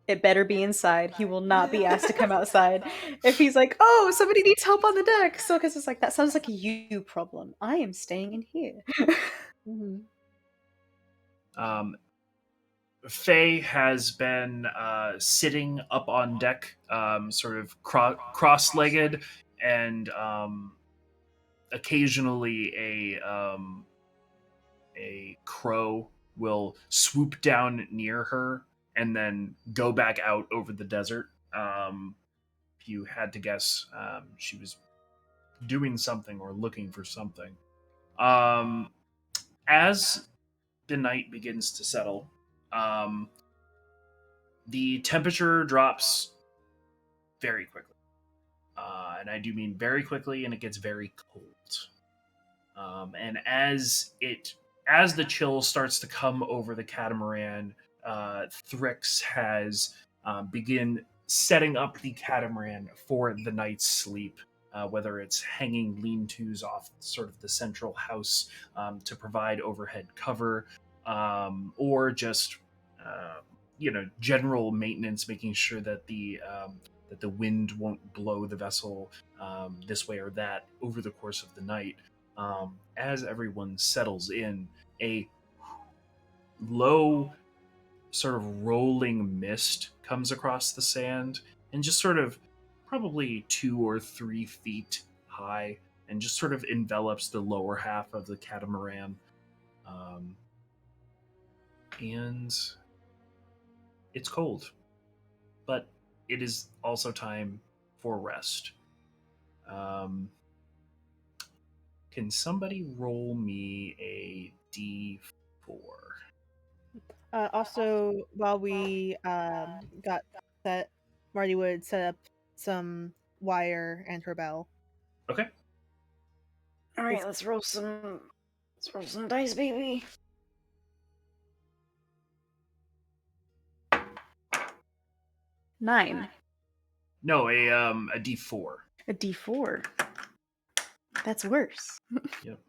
it better be inside. He will not be asked to come outside. If he's like, "Oh, somebody needs help on the deck," Silkas is like, "That sounds like a you problem. I am staying in here." Mm-hmm. Faye has been sitting up on deck, sort of cross-legged, and occasionally a crow will swoop down near her and then go back out over the desert. If you had to guess, she was doing something or looking for something. As the night begins to settle, um, the temperature drops very quickly. And I do mean very quickly, and it gets very cold. And as the chill starts to come over the catamaran, Thrix has begin setting up the catamaran for the night's sleep. Whether it's hanging lean-tos off sort of the central house to provide overhead cover, or just general maintenance, making sure that the wind won't blow the vessel this way or that over the course of the night. As everyone settles in, a low, sort of rolling mist comes across the sand and just sort of probably 2 or 3 feet high and just sort of envelops the lower half of the catamaran. And it's cold, but it is also time for rest. Um, can somebody roll me a d4? Also, while we got set, Marty would set up some wire and her bell. Okay. All right, let's roll some dice, baby. Nine. No, a d4. A D4. That's worse. Yep.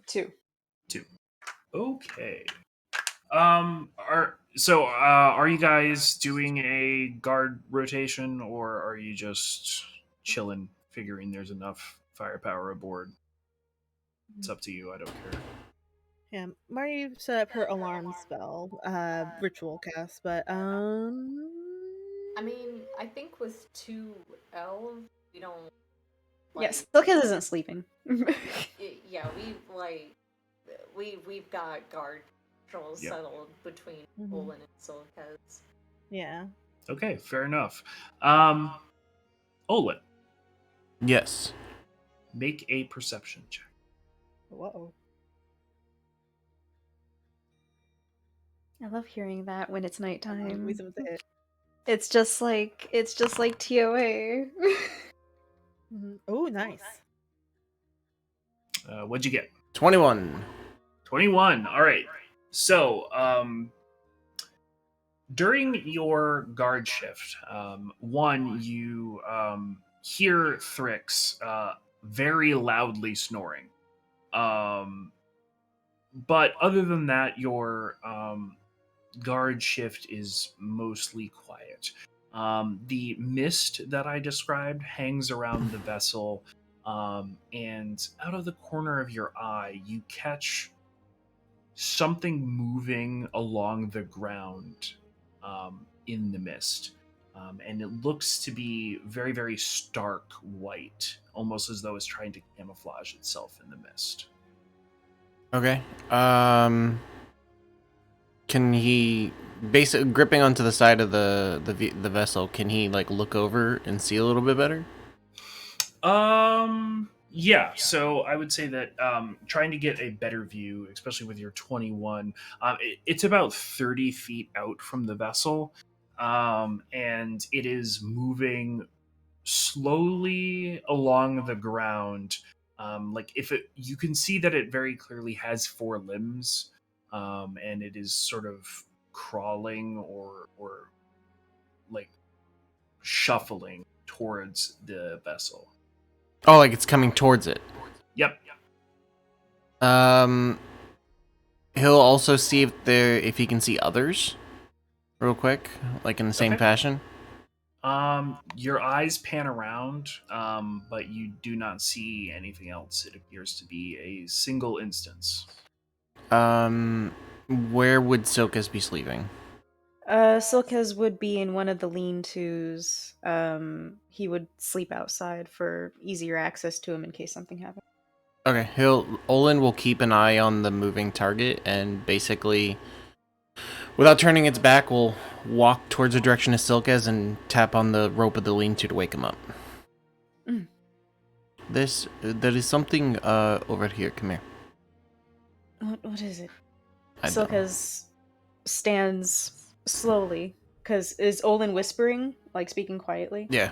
2. 2. Okay. Are you guys doing a guard rotation, or are you just chilling, figuring there's enough firepower aboard? It's up to you. I don't care. Yeah, Marty set up her alarm spell, ritual cast, but I mean, I think with 2 elves, we don't. Yes, Silkas isn't sleeping. Yeah, we've got guard controls settled between Olin and Silkas. Yeah. Okay, fair enough. Olin, Yes. make a perception check. Whoa. I love hearing that when it's nighttime. Wisdom with a hit. It's just like TOA. Oh, nice. What'd you get? 21. 21. All right. So, during your guard shift, you hear Thrix very loudly snoring. But other than that, your guard shift is mostly quiet. The mist that I described hangs around the vessel, and out of the corner of your eye, you catch something moving along the ground in the mist. And it looks to be very, very stark white, almost as though it's trying to camouflage itself in the mist. Okay. Can he, basically gripping onto the side of the vessel? Can he like look over and see a little bit better? Yeah. So I would say that trying to get a better view, especially with your 21, it's about 30 feet out from the vessel, and it is moving slowly along the ground. Like if it, you can see that it very clearly has four limbs, and it is sort of crawling or like shuffling towards the vessel. Oh, like it's coming towards it. Yep. He'll also see if he can see others, real quick, like in the same Okay. fashion. Your eyes pan around, but you do not see anything else. It appears to be a single instance. Where would Silkus be sleeping? Silkez would be in one of the lean-tos. He would sleep outside for easier access to him in case something happened. Okay, Olin will keep an eye on the moving target and basically, without turning its back, will walk towards the direction of Silkez and tap on the rope of the lean-to to wake him up. Mm. There is something over here. Come here. What is it? I don't know. Silkez stands slowly, because is Olin whispering, like speaking quietly? Yeah.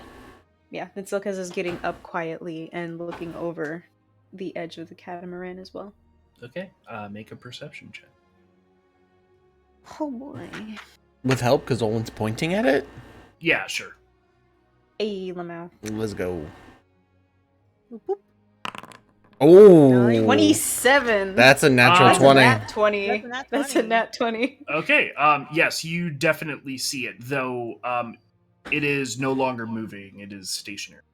Yeah, then Silkez is getting up quietly and looking over the edge of the catamaran as well. Okay, make a perception check. Oh boy. With help, because Olin's pointing at it? Yeah, sure. Hey, Lamau. Let's go. Boop, boop. Oh! 27! That's a natural That's a 20. Nat 20. That's a nat That's a 20. nat 20. Okay, yes, you definitely see it, though it is no longer moving. It is stationary.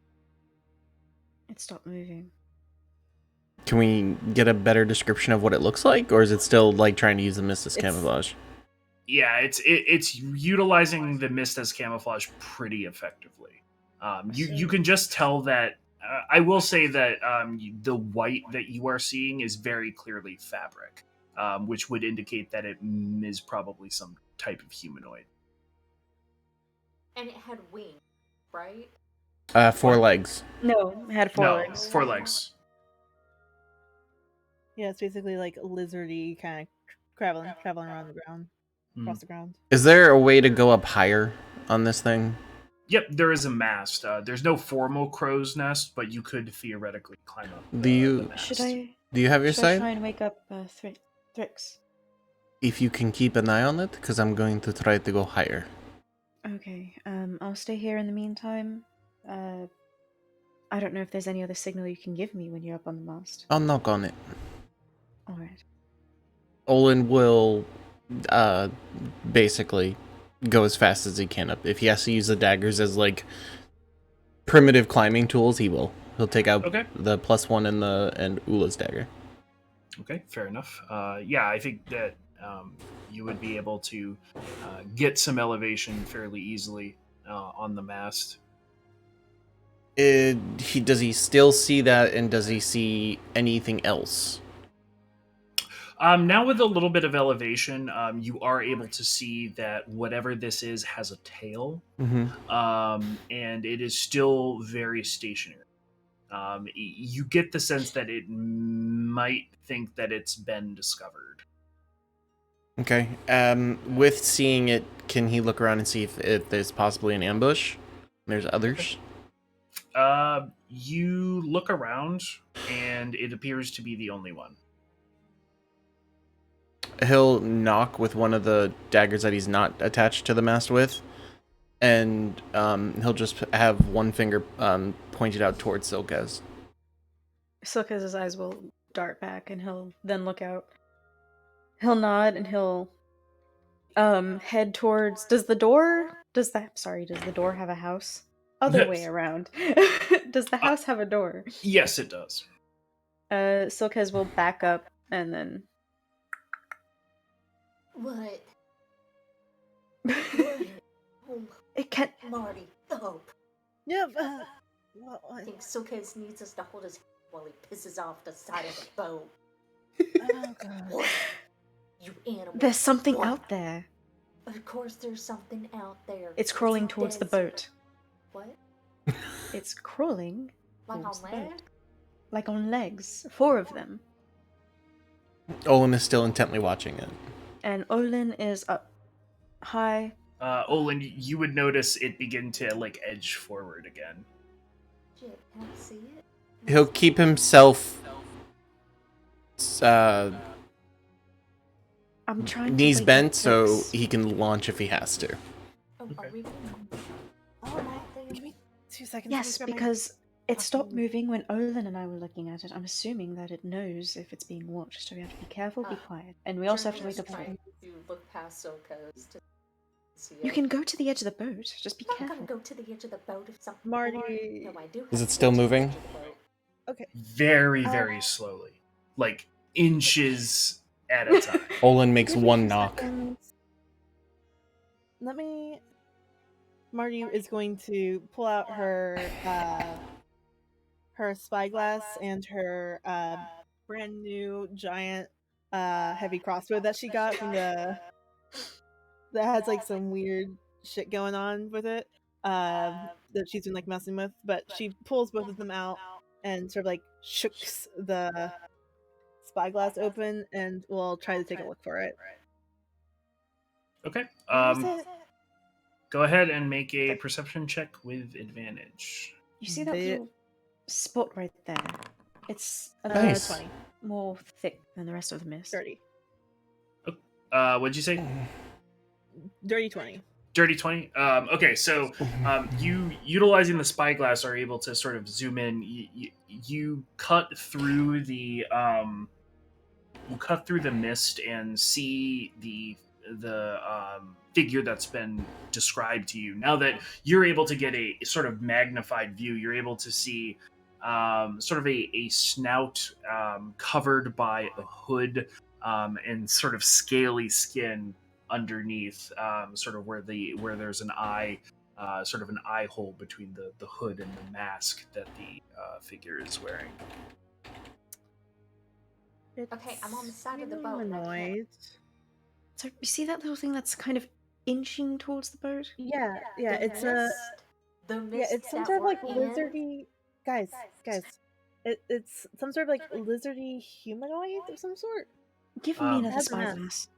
It stopped moving. Can we get a better description of what it looks like, or is it still like trying to use the mist as camouflage? Yeah, it's utilizing the mist as camouflage pretty effectively. You can just tell that. I will say that the white that you are seeing is very clearly fabric, which would indicate that it is probably some type of humanoid. And it had wings, right? 4 legs. No, it had 4 No, legs. 4 legs. Yeah, it's basically like lizardy kind of traveling around the ground, across the ground. Is there a way to go up higher on this thing? Yep, there is a mast. There's no formal crow's nest, but you could theoretically climb up. Do you- the mast. Should I have your try side? and wake up Thrix? If you can keep an eye on it, because I'm going to try to go higher. Okay, I'll stay here in the meantime. I don't know if there's any other signal you can give me when you're up on the mast. I'll knock on it. Alright. Olin will basically go as fast as he can up. If he has to use the daggers as like primitive climbing tools, he will. He'll take out the +1 and Ula's dagger. Okay, fair enough. Yeah, I think that you would be able to get some elevation fairly easily on the mast. Does he still see that, and does he see anything else? Now with a little bit of elevation, you are able to see that whatever this is has a tail, and it is still very stationary. You get the sense that it might think that it's been discovered. Okay. With seeing it, can he look around and see if there's possibly an ambush? There's others. You look around, and it appears to be the only one. He'll knock with one of the daggers that he's not attached to the mast with, and he'll just have one finger pointed out towards Silkez. Silkez's eyes will dart back, and he'll then look out. He'll nod, and he'll head towards. Does the door have a house? Other way around. Does the house have a door? Yes, it does. Silkez will back up and then. What? It can't. Marty, the hope. Yeah, I think Silkez needs us to hold his hand while he pisses off the side of the boat. oh god. What? You animal. There's something What? out there. Of course there's something out there. It's crawling towards the boat. What? It's crawling Like on towards the boat. land? Like on legs. 4 of them. Olin is still intently watching it. And Olin is up high. Olin, you would notice it begin to like edge forward again. Shit, can I see it? He'll keep himself I'm trying knees to bent so he can launch if he has to. Oh, Okay. are we gonna... Oh, give me 2 seconds. Yes, because it stopped moving when Olin and I were looking at it. I'm assuming that it knows if it's being watched, so we have to be careful, be quiet. And we also have to wait up for trying it. to look past Silkez to see it. You can go to the edge of the boat. Just be I'm not careful. gonna go to the edge of the boat if something... Marty- No, I do Is have it to still go to the moving? edge of the boat. Okay. Very, very slowly. Like inches at a time. Olin makes Give me one 2 knock. seconds. Let me. Marty is going to pull out her spyglass and her brand new giant heavy crossbow that she got from the that has like some weird shit going on with it that she's been like messing with. But she pulls both of them out and sort of like shooks the spyglass open and will try to take a look for it. Okay. Where is it? Go ahead and make a perception check with advantage. You see that The- little spot right there? It's a Nice. 20, more thick than the rest of the mist. 30. What'd you say? Dirty 20. Dirty 20. Okay, so you utilizing the spyglass are able to sort of zoom in. You cut through the mist and see the figure that's been described to you. Now that you're able to get a sort of magnified view, you're able to see sort of a snout covered by a hood and sort of scaly skin underneath, sort of where there's an eye, sort of an eye hole between the hood and the mask that the figure is wearing. Okay, I'm on the side of the boat. and I can't- Humanoid. So you see that little thing that's kind of inching towards the boat? Yeah, The it's the mist yeah, it's some that sort of we're like in- lizardy. Guys. It's some sort of like lizardy humanoid of some sort. Give me Um, another Has a mask. spyglass.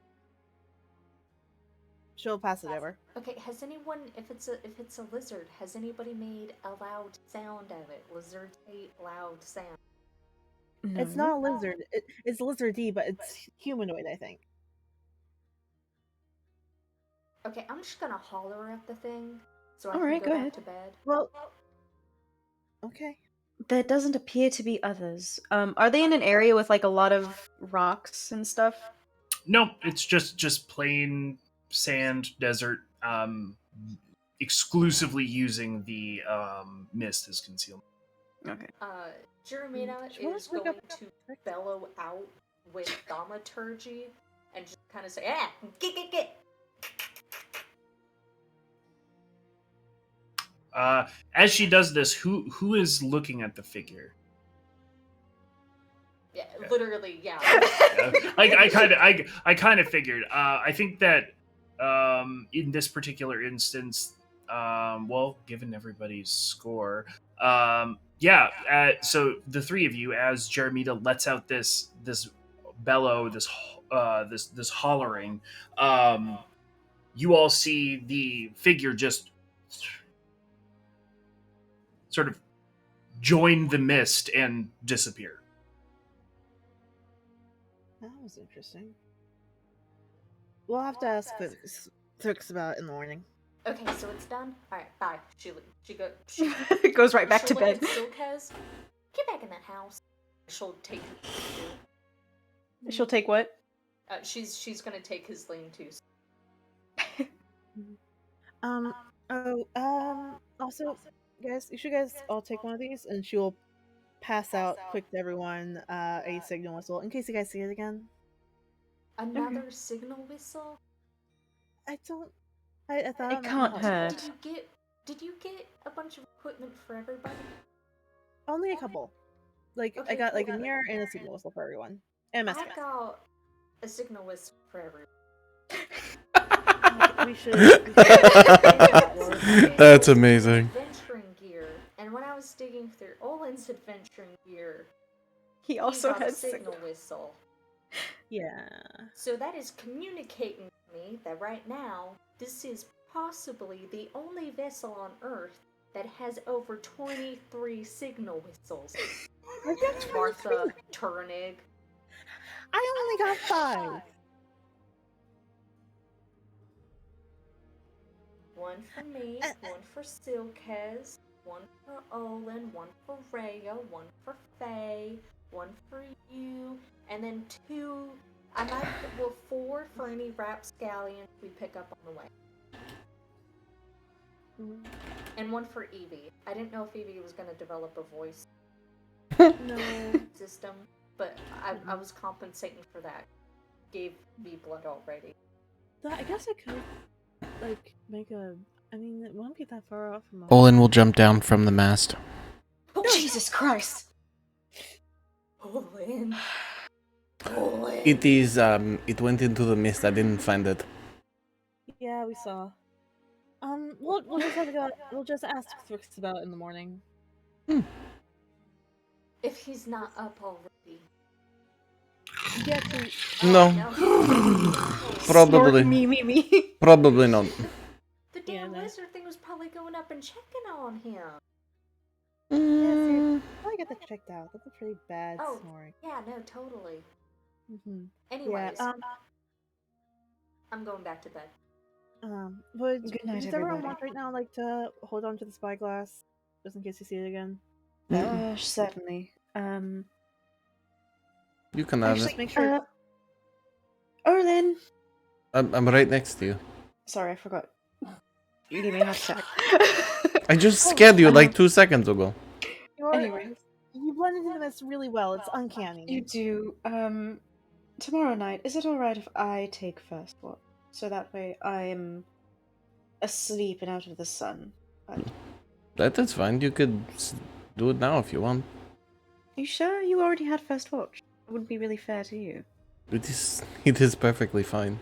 She'll pass it over. Okay, has anyone, if it's a lizard, has anybody made a loud sound of it? Lizard hate loud sound. No. It's not a lizard. It's lizardy, but it's humanoid, I think. Okay, I'm just gonna holler at the thing so I Alright, can go go back ahead. to bed. Well, okay. There doesn't appear to be others. Are they in an area with like a lot of rocks and stuff? No, it's just plain sand desert, exclusively using the mist as concealment. Okay. Jeremina Do you wanna is wake going up? to bellow out with thaumaturgy and just kind of say, "Ah, get." As she does this, who is looking at the figure? Yeah, literally, yeah. I kind of figured. I think that in this particular instance, well, given everybody's score, so the three of you, as Jeremita lets out this bellow, this hollering, you all see the figure just sort of join the mist and disappear. That was interesting. We'll have to ask Thix about it in the morning. Okay, so it's done. All right, bye. She goes right back to she'll look bed. at Silkez. Get back in that house. She'll take. She'll take what? She's gonna take his lane too. Also, guys, you should guys all take one of these, and she will pass out quick to everyone a signal whistle in case you guys see it again. Another signal whistle? I thought It can't hurt. Did you get a bunch of equipment for everybody? Only a couple. Like, Okay, I got like cool. a mirror and a signal whistle for everyone. And a I mask. got a signal whistle for everyone. We should. That's amazing. Adventuring gear, and when I was digging through Olin's adventuring gear, He also got a has signal whistle. Yeah. So that is communicating to me that right now, this is possibly the only vessel on Earth that has over 23 signal whistles. Martha Turnig. I only got 5. One for me, one for Silkez, one for Olin, one for Rhea, one for Faye, one for you, and then 2, 4 for any rapscallions we pick up on the way. And 1 for Evie. I didn't know if Evie was going to develop a voice system, but I was compensating for that. Gave me blood already. I guess I could, like, make a. I mean, it won't be that far off from. Olin will jump down from the mast. Oh, Jesus Christ! Olin. It is, it went into the mist. I didn't find it. Yeah, we saw. We'll just have to go. We'll just ask Thrix about it in the morning. If he's not up already. Get to. No. Probably. Me. Probably not. The damn lizard thing was probably going up and checking on him. Yeah, probably get that checked out. That's a pretty bad snoring. Yeah, no, totally. Mm-hmm. Anyways, Yeah, I'm going back to bed. Would Good night, does everyone everybody. want right now, like, to hold on to the spyglass just in case you see it again? Certainly. You can have Actually, it. Make sure. Orlin! I'm right next to you. Sorry, I forgot. You gave me a heart attack. I just scared you like 2 seconds ago. Anyways. You blended into this really well. It's uncanny. You do. Tomorrow night, is it alright if I take first watch? So that way I'm asleep and out of the sun. That's fine. You could do it now if you want. You sure you already had first watch? It wouldn't be really fair to you. It is perfectly fine.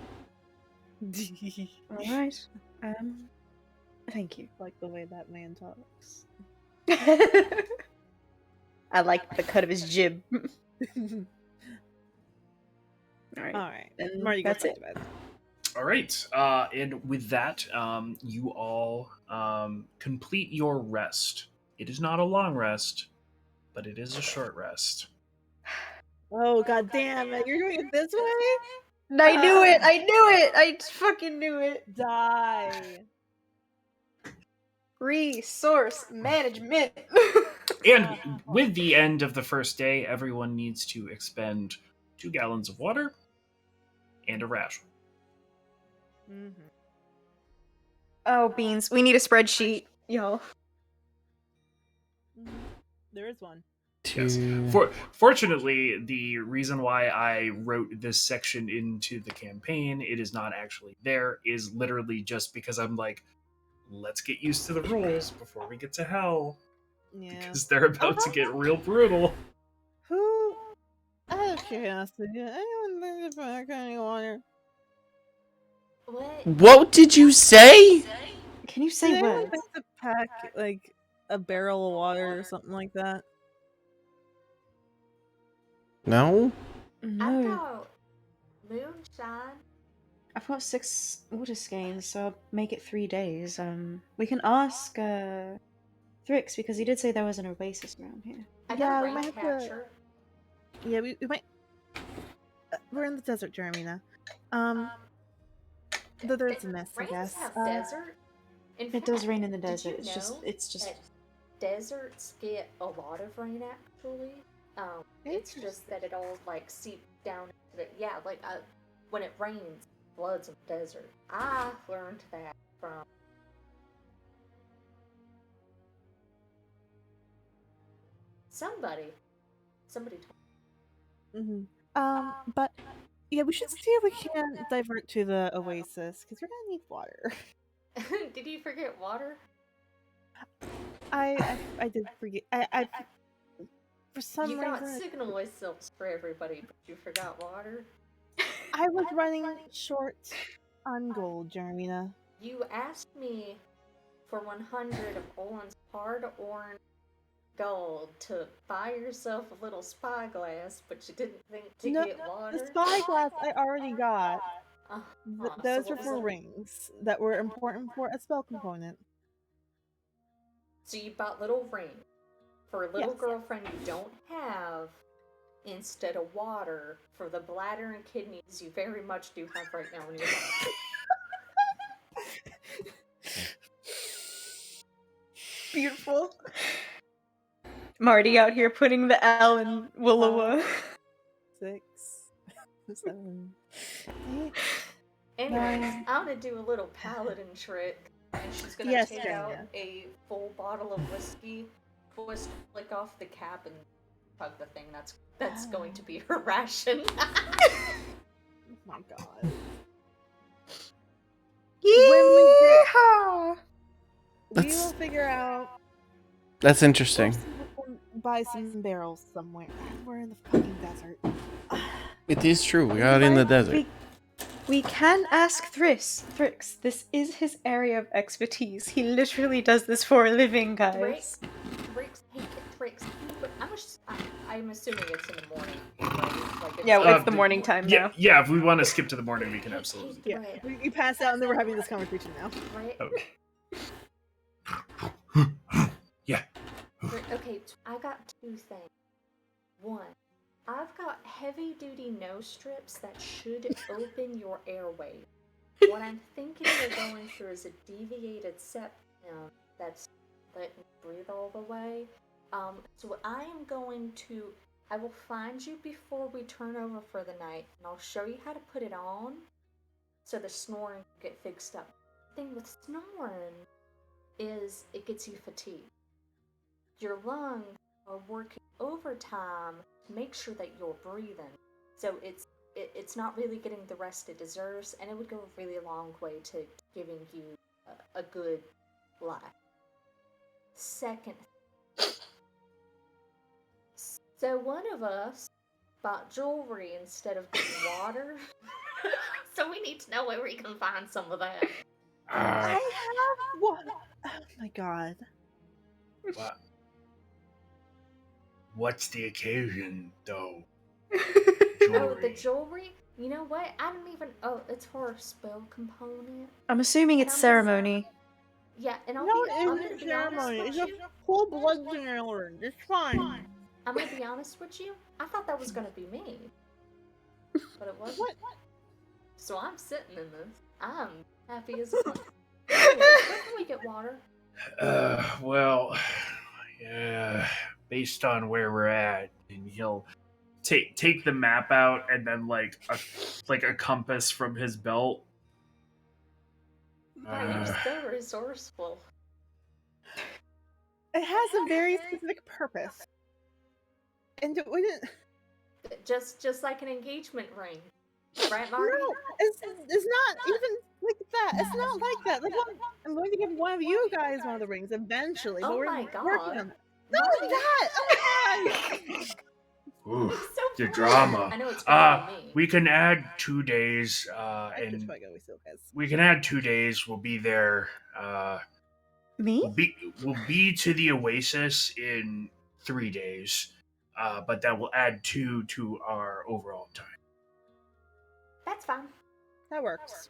Alright. Thank you. Like the way that man talks. I like the cut of his jib. Alright. Alright. Then Marty, go that's back it. to bed. All right. And with that, you all complete your rest. It is not a long rest, but it is a short rest. Oh, god damn it. You're doing it this way? I knew it! I knew it! I fucking knew it! Die. Resource management! And with the end of the first day, everyone needs to expend 2 gallons of water and a ration. Mm-hmm. Oh, beans. We need a spreadsheet, yo. There is one. Yes. Fortunately, the reason why I wrote this section into the campaign, it is not actually there, is literally just because I'm like, let's get used to the rules before we get to hell. Yeah. Because they're about to get real brutal. Who? Out of curiosity, anyone think about any water? What did you say? Can you Did say anyone words? think to pack, like, a barrel of water or something like that? No? I No. got moonshine. I've got 6 water skeins, so I'll make it 3 days. We can ask, Thrix, because he did say there was an oasis around here. I got Yeah, a we rain might have to- catcher. Yeah, we might. We're in the desert, Jeremina. Though there's a mist, I Rains guess. have desert. In It does fact, rain in the did desert. you It's know just that deserts get a lot of rain actually. It's just that it all like seeps down into the when it rains, floods in the desert. I learned that from somebody. Somebody told But yeah, we should see if we can divert to the oasis because we're gonna need water. me. Did you forget water? I did forget. I for some You got reason signal whistles for everybody, but you forgot water. I was running short on gold, Jeremina. You asked me for 100 of Olin's hard-earned gold to buy yourself a little spyglass, but you didn't think to get water. The spyglass I already got. Those so are for rings that were important for a spell component. So you bought little rings for a little Yes. girlfriend you don't have instead of water for the bladder and kidneys you very much do have right now in your body. beautiful. Marty out here putting the L in Willowa. 6, 7, 8. Anyways, I'm gonna do a little paladin trick, and she's gonna Yes, take Jeremiah. out a full bottle of whiskey, twist, flick off the cap, and hug the thing. That's going to be her ration. Oh my god. Yeehaw! We Let's- will figure out. That's interesting. We'll buy some barrels somewhere. We're in the fucking desert. It is true. We are in the desert. We can ask Thrix. This is his area of expertise. He literally does this for a living, guys. Tricks. I'm assuming it's in the morning. Right? Like Yeah, it's the the- morning time Yeah, now. yeah. If we want to skip to the morning, we can absolutely. Yeah, we passed out and then we're having this conversation now. Right? Okay. Yeah. Okay, I got two things. One, I've got heavy-duty nose strips that should open your airway. What I'm thinking we're going through is a deviated septum that's letting you breathe all the way. So I will find you before we turn over for the night, and I'll show you how to put it on so the snoring can get fixed up. The thing with snoring is it gets you fatigued. Your lungs are working overtime to make sure that you're breathing. So it's not really getting the rest it deserves, and it would go a really long way to giving you a good life. Second, so one of us bought jewelry instead of getting water. So we need to know where we can find some of that. I have one. Oh my god. What? What's the occasion, though? Oh, the jewelry? You know what? I don't even. Oh, it's for a spell component. I'm assuming And it's I'm ceremony. Yeah, and I'm No, gonna it isn't be honest ceremony. with It's you. a full blood ceremony. It's fine. I'm gonna be honest with you. I thought that was gonna be me, but it wasn't. What? So I'm sitting in this. I'm happy as a clam. Anyways, where can we get water? Well, yeah. Based on where we're at, and he'll take the map out, and then like a compass from his belt. Wow, you're so resourceful. It has a very specific purpose. And it wouldn't. Just like an engagement ring, right, Marty? No, it's not even like that. It's not like that. Like, I'm going to give one of you guys one of the rings eventually. Oh but we're my working God. on it. Not like that. Oh my god. Ooh, He's so the proud. drama. I know it's gonna be me. We can add 2 days, I just and might go with you guys. we can add 2 days. We'll be there. Me? We'll be to the Oasis in 3 days, but that will add 2 to our overall time. That's fine. That works.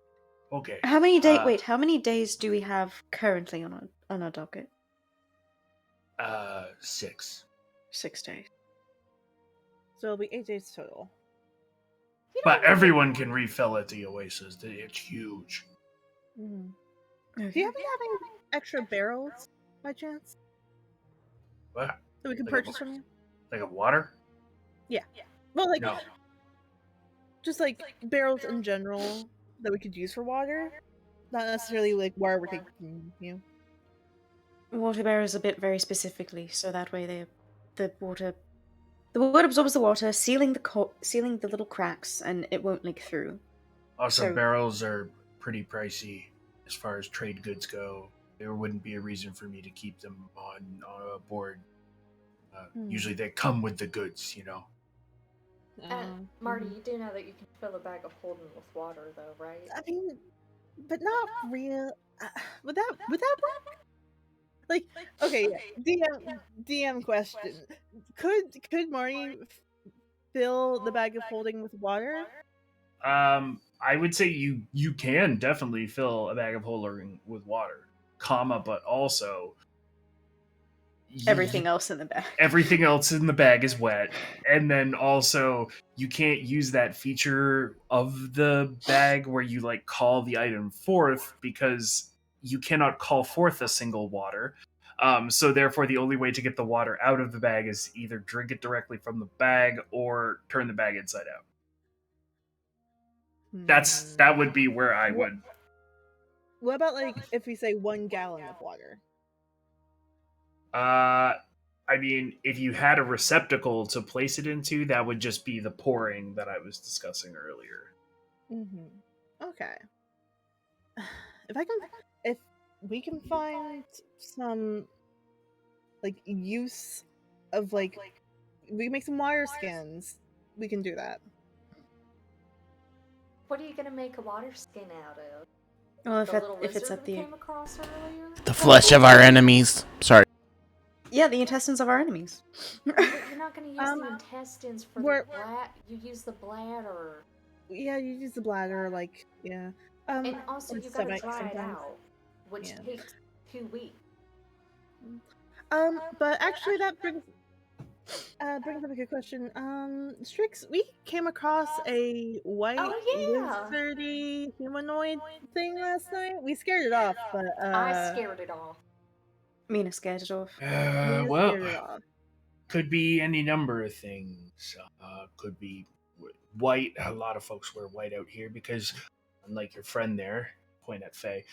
Okay. How many days do we have currently on our docket? 6. 6 days. So it'll be 8 days total. You But don't everyone can refill at the Oasis. It's huge. Mm-hmm. Okay. Do you happen to have any extra barrels, by chance, What? that we can Like purchase from you? Like a water? Well, like, No. just like barrels in general that we could use for water, not necessarily like where we're taking you. Water barrels a bit very specifically, so that way the water absorbs the water, sealing the little cracks, and it won't leak through. Also, So- barrels are pretty pricey as far as trade goods go. There wouldn't be a reason for me to keep them on board. Usually they come with the goods, you know. Marty, Mhm. you do know that you can fill a bag of Holden with water, though, right? I mean, but not real. Would that work? Like, okay, DM question. Could Marty fill the bag of holding with water? I would say you can definitely fill a bag of holding with water, but also Everything else in the bag. everything else in the bag is wet, and then also you can't use that feature of the bag where you like call the item forth, because you cannot call forth a single water. So therefore the only way to get the water out of the bag is either drink it directly from the bag or turn the bag inside out. That would be where I would. What about like if we say 1 gallon of water? I mean, if you had a receptacle to place it into, that would just be the pouring that I was discussing earlier. Mm-hmm. Okay. If we can find some like use of like, we can make some wire skins, we can do that. What are you gonna make a water skin out of? Well, The little if it's lizard at we the came across earlier? The flesh of our enemies. Sorry. yeah, the intestines of our enemies. But you're not gonna use the intestines for the bladder. You use the bladder. Yeah, you use the bladder, like, yeah. And also, or you gotta stomach dry it sometimes. out, which Yeah. takes 2 weeks. But actually that brings up a good question. Strix, we came across a white Oh, yeah! lizardy humanoid thing last night. We scared it off, but I scared it off. Mina scared it off. Mina Well, scared it off. could be any number of things. Could be white. A lot of folks wear white out here because, unlike your friend there, point at Faye,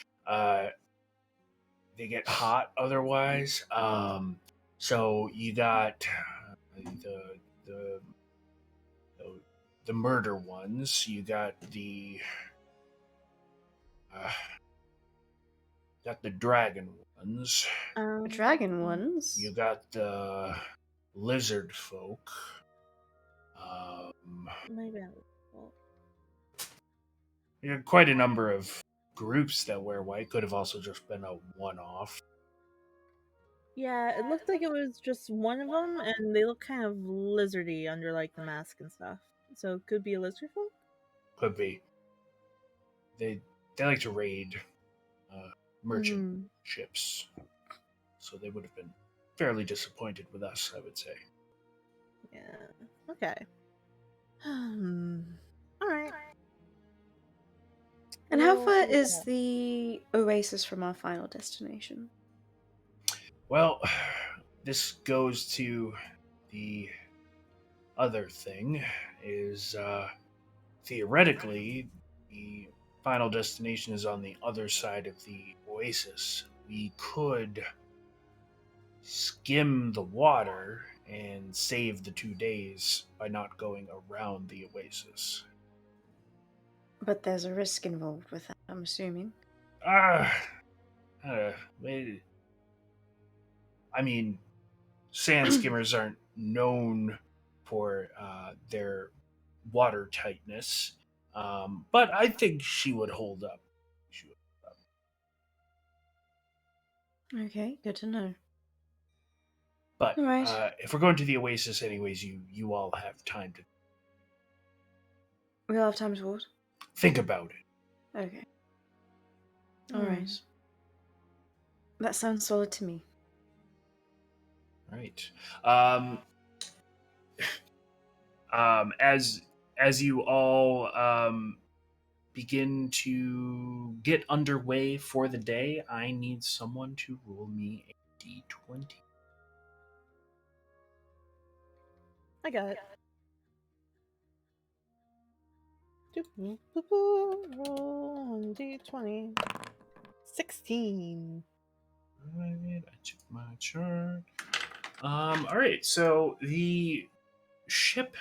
they get hot otherwise. So you got the the the murder ones. You got the dragon ones. Dragon ones. You got the lizard folk. Maybe You got quite a number of groups that wear white. Could have also just been a one-off. yeah, it looked like it was just one of them, and they look kind of lizardy under like the mask and stuff. So it could be a lizard folk. Could be. They like to raid merchant ships, so they would have been fairly disappointed with us, I would say. Yeah. Okay. All right. And how Well, far yeah. is the oasis from our final destination? Well, this goes to the other thing, is theoretically the final destination is on the other side of the oasis. We could skim the water and save the 2 days by not going around the oasis. But there's a risk involved with that, I'm assuming. I mean, sand skimmers aren't known for their water tightness, but I think she would hold up. Okay, good to know. But All right. if we're going to the oasis anyways, you all have time to We'll have time to what? think about it. Okay. All right. That sounds solid to me. Right. Um, as you all begin to get underway for the day, I need someone to roll me a d20. I got it. Roll D20. 16. Alright, I took my chart. All right. So the ship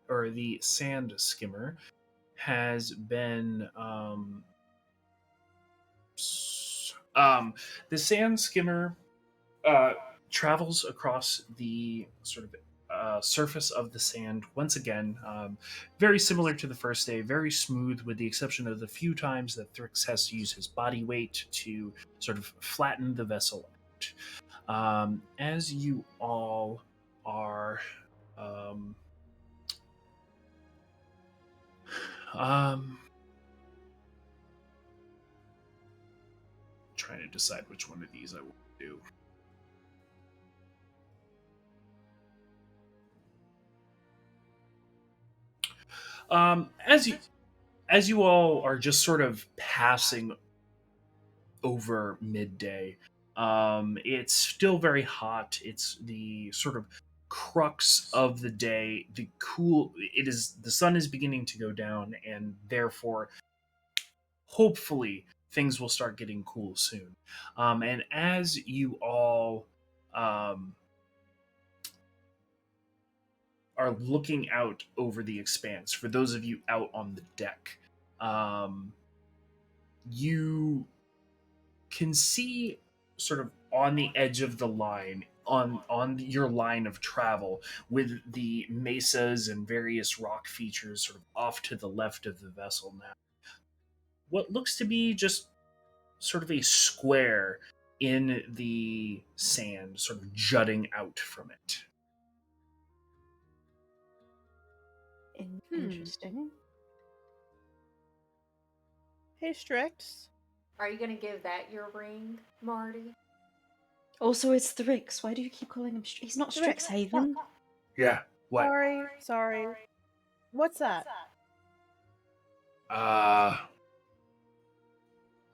or the sand skimmer has been the sand skimmer uh, travels across the sort of surface of the sand once again, very similar to the first day, very smooth, with the exception of the few times that Thrix has to use his body weight to sort of flatten the vessel out. As you all are um, trying to decide which one of these I will do. As you all are just sort of passing over midday, it's still very hot. It's the sort of crux of the day. The sun is beginning to go down, and therefore, hopefully, things will start getting cool soon. And as you all um, are looking out over the expanse, for those of you out on the deck, you can see sort of on the edge of the line, on your line of travel, with the mesas and various rock features sort of off to the left of the vessel now, what looks to be just sort of a square in the sand, sort of jutting out from it. Interesting. Hey, Strix. Are you gonna give that your ring, Marty? Also, it's Thrix. Why do you keep calling him? He's not Strixhaven. Yeah. What? Sorry. What's that?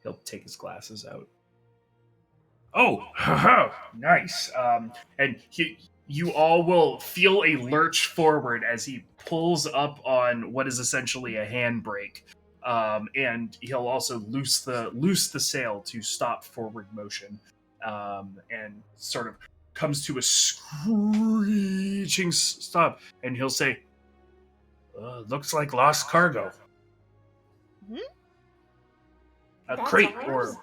He'll take his glasses out. Oh, haha, nice. And you all will feel a lurch forward as he pulls up on what is essentially a handbrake. And he'll also loose the sail to stop forward motion, and sort of comes to a screeching stop. And he'll say, "Looks like lost cargo. Hmm? A That's crate ours?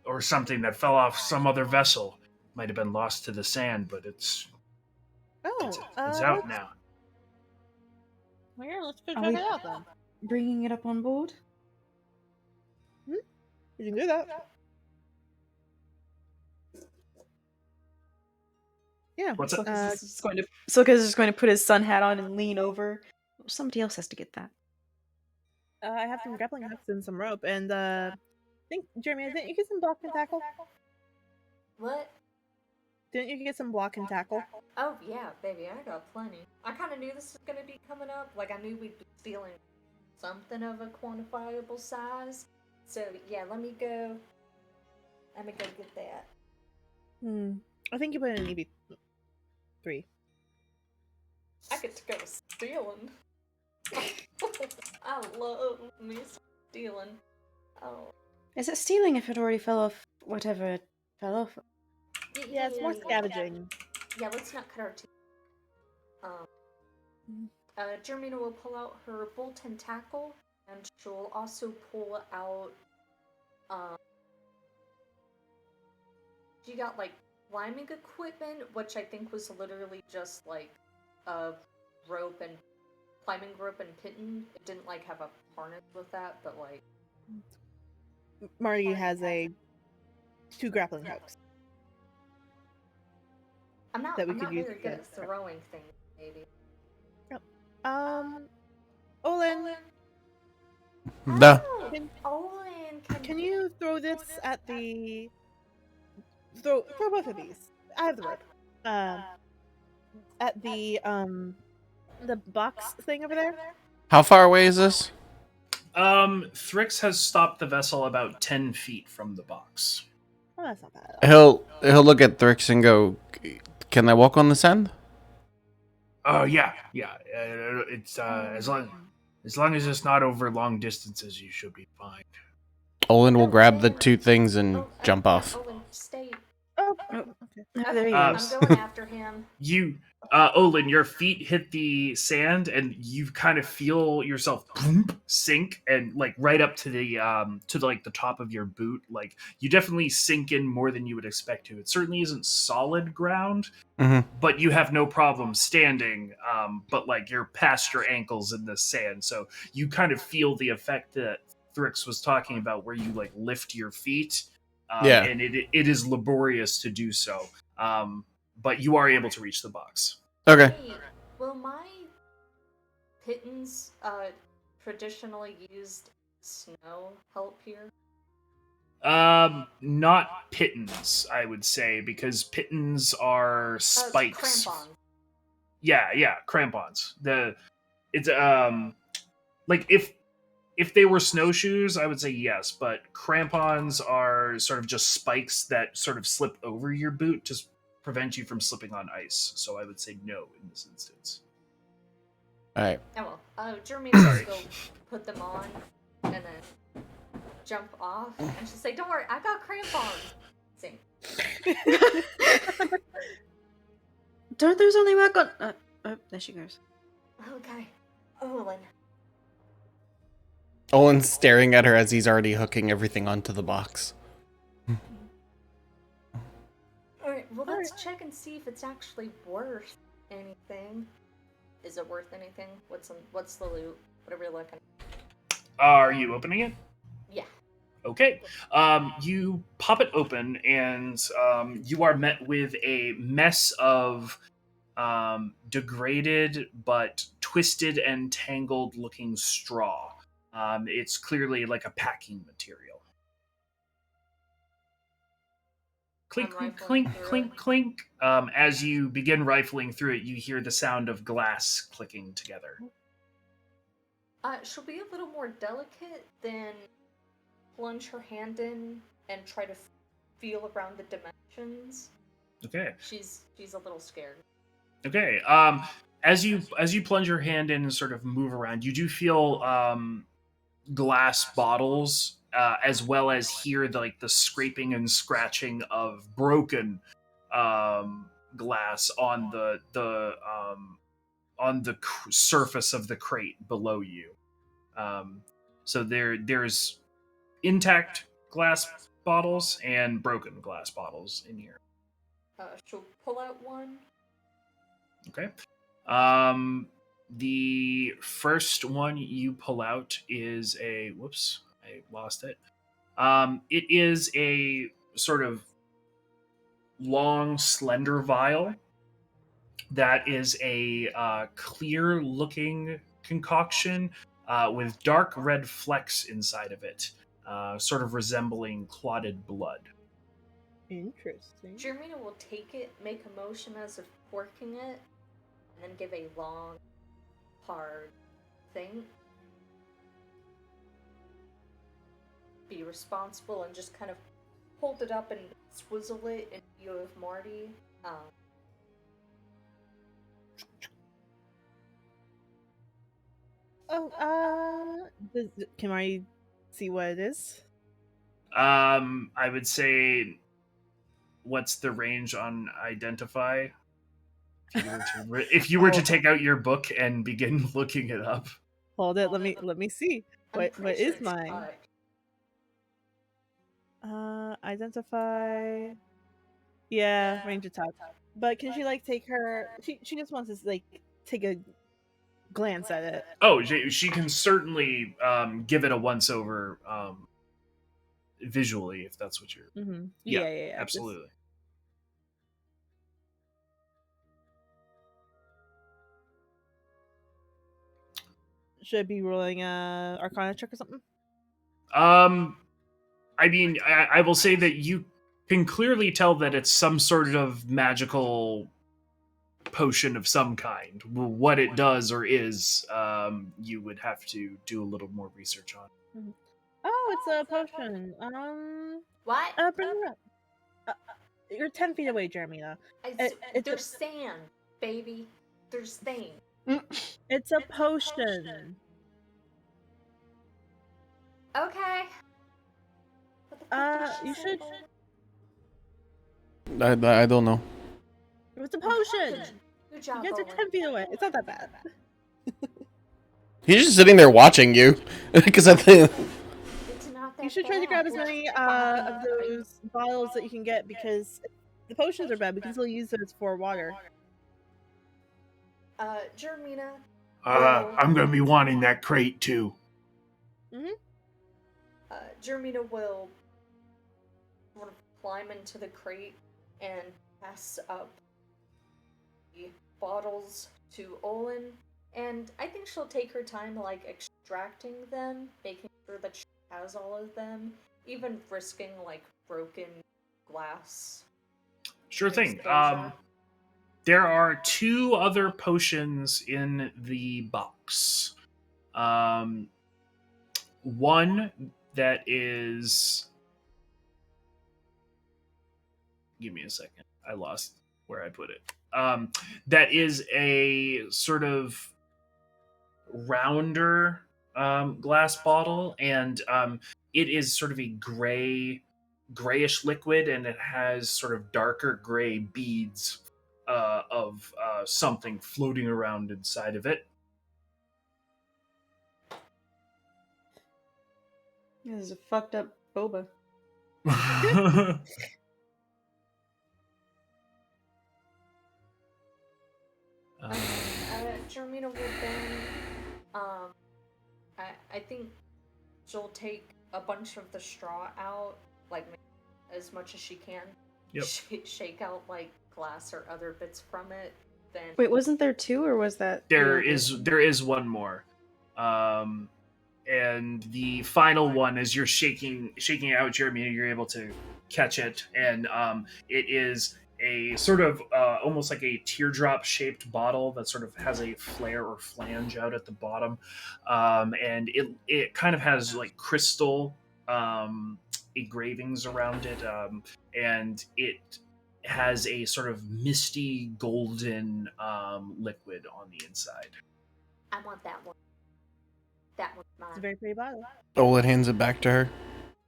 or something that fell off some other vessel. Might have been lost to the sand, but it's out now." Well, yeah, let's go Are check we- it out then. Bringing it up on board? We can do that. Yeah. What's up? Soka's just going to put his sun hat on and lean over. Somebody else has to get that. I have some grappling hooks and some rope, and Jeremy, didn't you get some block and tackle? What? Didn't you get some block and tackle? Oh yeah, baby, I got plenty. I kind of knew this was gonna be coming up. Like I knew we'd be stealing something of a quantifiable size. So yeah, let me go get that. I think you put in an EV3. I get to go stealing. I love me some stealing. Oh. Is it stealing if it already fell off whatever it fell off? Yeah, it's more scavenging. Yeah, let's not cut our teeth. Jermina will pull out her bolt and tackle, and she'll also pull out, she got, like, climbing equipment, which I think was literally just, like, a rope and, climbing rope and pitten. It didn't, like, have a harness with that, but, like... Marty has 2 grappling hooks. I'm not that we I'm could not use very to good get at it. throwing things, maybe. Olin, No. Oh, Olin, can you throw this at the... Throw both of these. I have the rope. at the box thing over there. How far away is this? Thrix has stopped the vessel about 10 feet from the box. Oh, that's not bad. At all. He'll look at Thrix and go, "Can I walk on the sand?" Oh, yeah. It's as long as it's not over long distances, you should be fine. Olin will grab the two things and jump off. Olin, stay. Oh, Oh. okay. Oh, there he Um, goes. I'm going after him. Olin, your feet hit the sand, and you kind of feel yourself sink, and like right up to the like the top of your boot. Like you definitely sink in more than you would expect to. It certainly isn't solid ground, but you have no problem standing. But like you're past your ankles in the sand, so you kind of feel the effect that Thrix was talking about, where you like lift your feet. Yeah. And it is laborious to do so. But you are able to reach the box. Okay. Hey, will my pittance traditionally used snow help here? Not pittons, I would say, because pittons are spikes. Crampons. Yeah, crampons. It's like if they were snowshoes, I would say yes, but crampons are sort of just spikes that sort of slip over your boot to prevent you from slipping on ice. So I would say no in this instance. All right. Oh well. Jeremy will go put them on and then jump off, and she'll say, "Don't worry, I got crampons." Sing. Don't those only work on... oh, there she goes. Okay, Olin. Olin's staring at her as he's already hooking everything onto the box. Alright, well let's check and see if it's actually worth anything. Is it worth anything? What's the loot? What are we looking at? Are you opening it? Yeah. Okay. You pop it open, and you are met with a mess of degraded but twisted and tangled looking straw. It's clearly like a packing material. Clink, clink, clink, clink, clink. As you begin rifling through it, you hear the sound of glass clicking together. She'll be a little more delicate than plunge her hand in and try to feel around the dimensions. Okay. She's a little scared. Okay. As you plunge your hand in and sort of move around, you do feel glass bottles, as well as hear the scraping and scratching of broken glass on the surface of the crate below you. So there's intact glass bottles and broken glass bottles in here. She'll pull out one. Okay. The first one you pull out is a... Whoops, I lost it. It is a sort of long, slender vial that is a clear-looking concoction with dark red flecks inside of it, sort of resembling clotted blood. Interesting. Jermina will take it, make a motion as if forking it, and then give a long, hard thing. Be responsible and just kind of hold it up and swizzle it in view of Marty. Can I see what it is? I would say, what's the range on identify? If you were to take out your book and begin looking it up. Hold it. Let me see. What Sure is it's mine? Identify. Yeah, range attack. But can she take her? She just wants to take a glance at it. Oh, she can certainly give it a once over visually, if that's what you're. Mm-hmm. Yeah, absolutely. Should I be rolling a Arcana check or something? I mean, I will say that you can clearly tell that it's some sort of magical potion of some kind. What it does or is, you would have to do a little more research on. Oh, it's a potion. What? Bring her up. You're 10 feet away, Jeremina. There's sand, baby. There's sand. It's a potion. Okay. What the fuck did You she should. say? I don't know. It's a potion. Good job, You guys are Owen. 10 feet away. It's not that bad. He's just sitting there watching you because I think. It's not that You should try to grab as many of those bottles that you can get, because if the potions are bad, we can still use those for water. Jermina. I'm gonna be wanting that crate too. Jermina will sort of climb into the crate and pass up the bottles to Olin, and I think she'll take her time, like, extracting them, making sure that she has all of them, even risking, like, broken glass. Sure thing. exposure. There are 2 other potions in the box. One that is... Give me a second. I lost where I put it. That is a sort of rounder glass bottle, and it is sort of a grayish liquid, and it has sort of darker gray beads of something floating around inside of it. This is a fucked up boba. Jermina will then, I think she'll take a bunch of the straw out, like as much as she can. Yep. Shake out like glass or other bits from it. Then Wait, wasn't there 2, or was that? There is one more. And the final one, as you're shaking it out, Jeremy, you're able to catch it, and it is a sort of almost like a teardrop shaped bottle that sort of has a flare or flange out at the bottom, and it kind of has like crystal engravings around it, and it has a sort of misty golden liquid on the inside. I want that one. That one's mine. It's a very pretty bottle. Olin hands it back to her.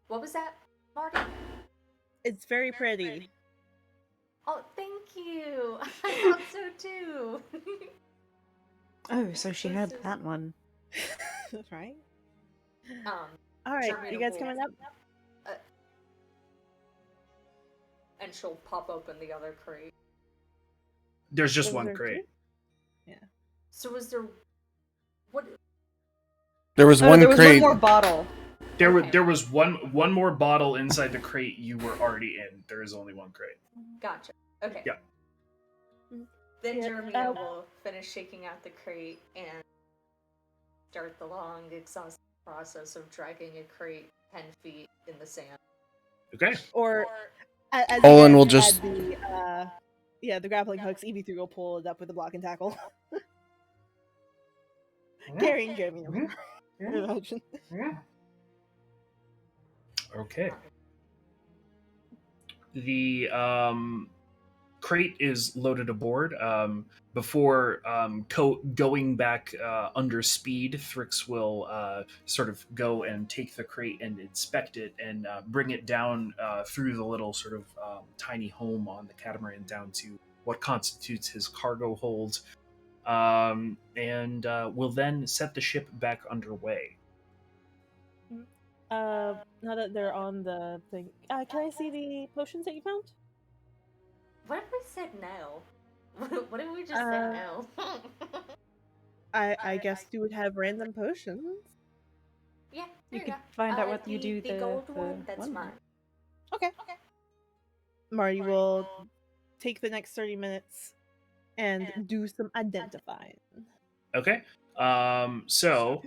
What was that, Marty? It's very pretty. Oh, thank you. I thought so too. Oh, so she had This is- that one. That's right. Um, All right, Jermina you guys will- coming up? and she'll pop open the other crate. There's just Was one there crate. two? So was there... What... There was Oh, one there was crate. one more bottle. There was one more bottle inside the crate you were already in. There is only one crate. Gotcha. Okay. Yeah. Then Yeah, Jermina will finish shaking out the crate and start the long, exhausting process of dragging a crate 10 feet in the sand. Okay. Or as Olin you will guys just- had the grappling hooks. EV3 will pull it up with a block and tackle. Carrying Jeremy around. Imagine. Okay. The crate is loaded aboard. Before going back under speed, Thrix will sort of go and take the crate and inspect it and bring it down through the little sort of tiny home on the catamaran down to what constitutes his cargo hold, and will then set the ship back underway. Now that they're on the thing, can I see the potions that you found? What if we said no? What if we just said no? I guess you would have random potions. Yeah, You there could go. find out what you do The gold one, that's one. mine. Okay. Marty will take the next 30 minutes and do some identifying. Okay. So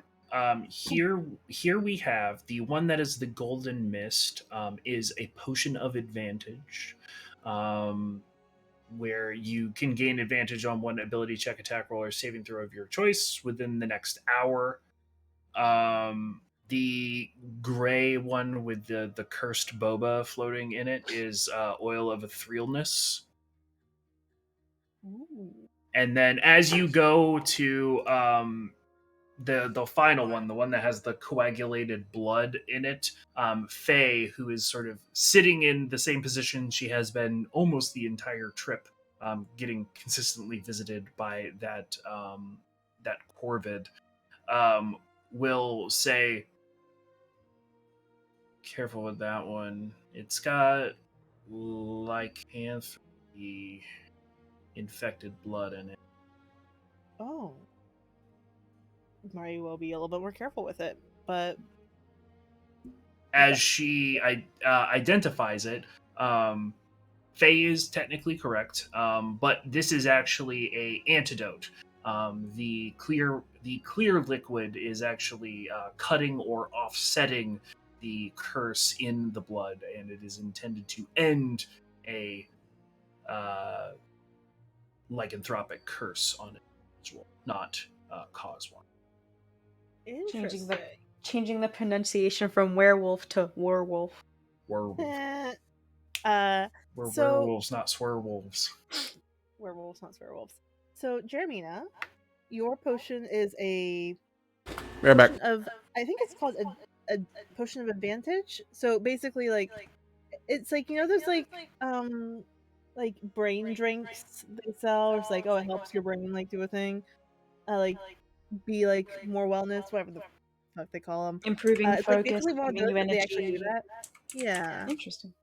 Here we have the one that is the golden mist. Is a potion of advantage, where you can gain advantage on one ability check, attack roll, or saving throw of your choice within the next hour. The gray one with the cursed boba floating in it is oil of etherealness. Ooh. And then as you go to the final one, the one that has the coagulated blood in it, Faye, who is sort of sitting in the same position she has been almost the entire trip, getting consistently visited by that corvid, will say, "Careful with that one. It's got lycanthropy infected blood in it." Oh. Mari will be a little bit more careful with it, but As she identifies it, Faye is technically correct, but this is actually a antidote. The clear liquid is actually cutting or offsetting the curse in the blood, and it is intended to end a lycanthropic curse on an individual, not cause one. interesting. Changing the pronunciation from werewolf to werewolf. Werewolf. We're So werewolves, not swearwolves. werewolves, not werewolves. So Jeremina, your potion is a Right back. potion of, I think it's called a potion of advantage. So basically, like, it's like, you know, there's like brain drinks they sell, or it's like, oh, it helps your brain like do a thing, like be like more wellness, whatever the fuck they call them. Improving It's like focus, basically one of giving those, you but they actually do energy. that. Yeah. Interesting.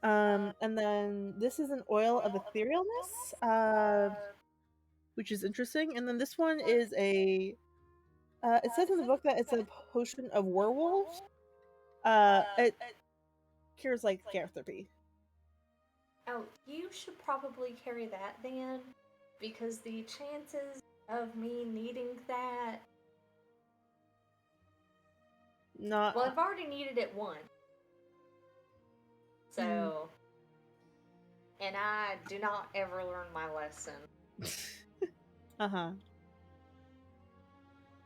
And then this is an oil of etherealness, which is interesting. And then this one is a. It says in the book that it's a potion of werewolf. It cures like lycanthropy. Oh, you should probably carry that then, because the chances of me needing that. Not. Well, I've already needed it once. So. And I do not ever learn my lesson. Uh-huh.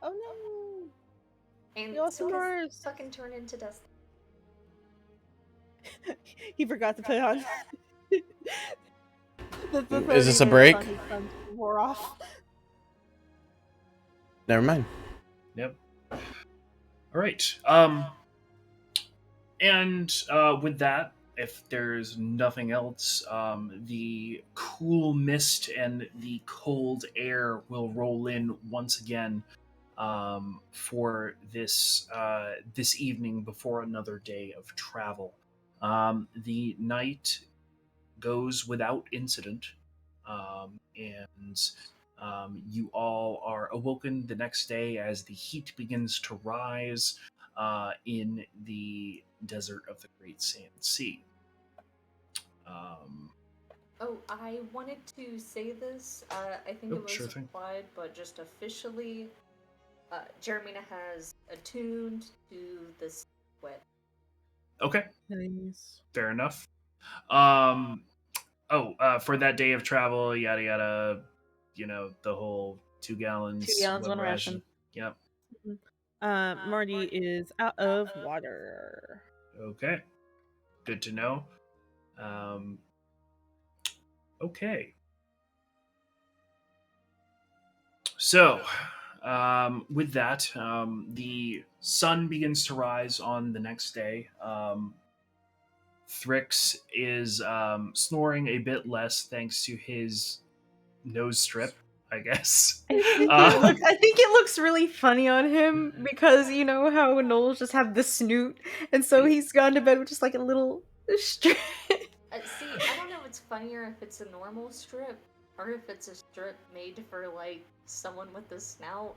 Oh no! And You lost so some does Mars. fucking turn into dust. He forgot to put it on. the Is this a 30 minutes break? on his phone wore off. Never mind. Yep. All right. And with that, if there's nothing else, the cool mist and the cold air will roll in once again, for this this evening before another day of travel. The night goes without incident, and you all are awoken the next day as the heat begins to rise in the desert of the Great Sand Sea. Oh, I wanted to say this. I think it was Sure thing. implied, but just officially, Jeremina has attuned to this sweat. Okay, Nice. fair enough. For that day of travel, yada yada, the whole 2 gallons, 2 gallons, one ration. Yep. Marty is out of water. Okay, good to know. Okay. So, with that, the sun begins to rise on the next day. Thrix is snoring a bit less thanks to his nose strip, I guess. I think it looks really funny on him because you know how gnolls just have the snoot, and so he's gone to bed with just like a little strip. See, I don't know if it's funnier if it's a normal strip or if it's a strip made for like someone with a snout.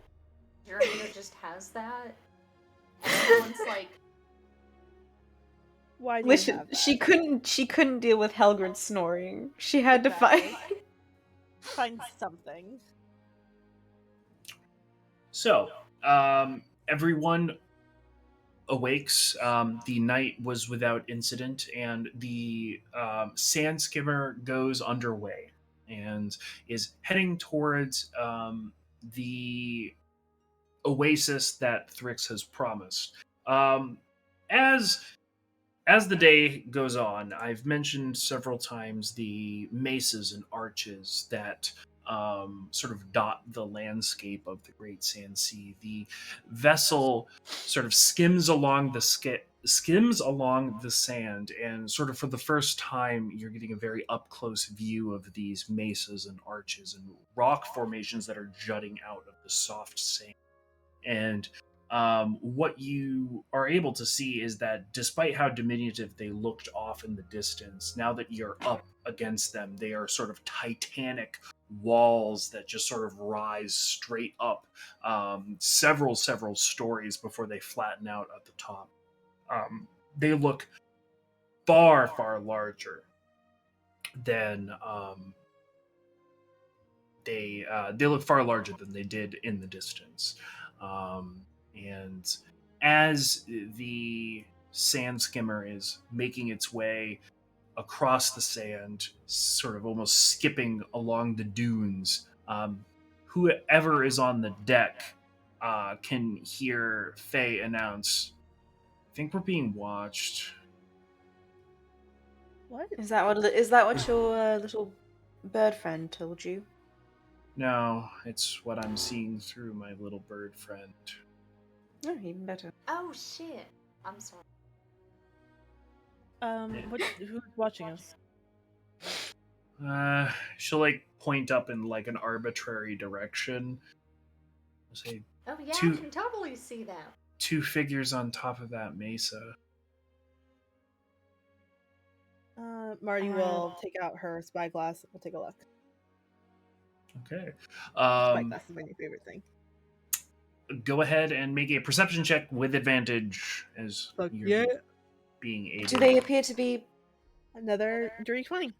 Jeremina just has that, and everyone's like, Why do you Listen, have that? she couldn't deal with Helgrid snoring. She had to fight. Find something. So, everyone awakes. The night was without incident, and the sand skimmer goes underway and is heading towards the oasis that Thrix has promised. Um, as as the day goes on, I've mentioned several times the mesas and arches that sort of dot the landscape of the Great Sand Sea. The vessel sort of skims along the sand, and sort of for the first time, you're getting a very up close view of these mesas and arches and rock formations that are jutting out of the soft sand. And what you are able to see is that despite how diminutive they looked off in the distance, now that you're up against them, they are sort of titanic walls that just sort of rise straight up several stories before they flatten out at the top. They look far larger than they look far larger than they did in the distance. And as the sand skimmer is making its way across the sand, sort of almost skipping along the dunes, whoever is on the deck can hear Faye announce, "I think we're being watched." What? Is that what your little bird friend told you? No, it's what I'm seeing through my little bird friend. Oh, even better. Oh shit! I'm sorry. Who's watching us? She'll like point up in like an arbitrary direction. Say Oh yeah, I two can totally see that. two figures on top of that mesa. Marty will take out her spyglass. We'll take a look. Okay. Spyglass is my new favorite thing. Go ahead and make a perception check with advantage as Fuck you're yeah. being aided. Do they appear to be Another dirty 20.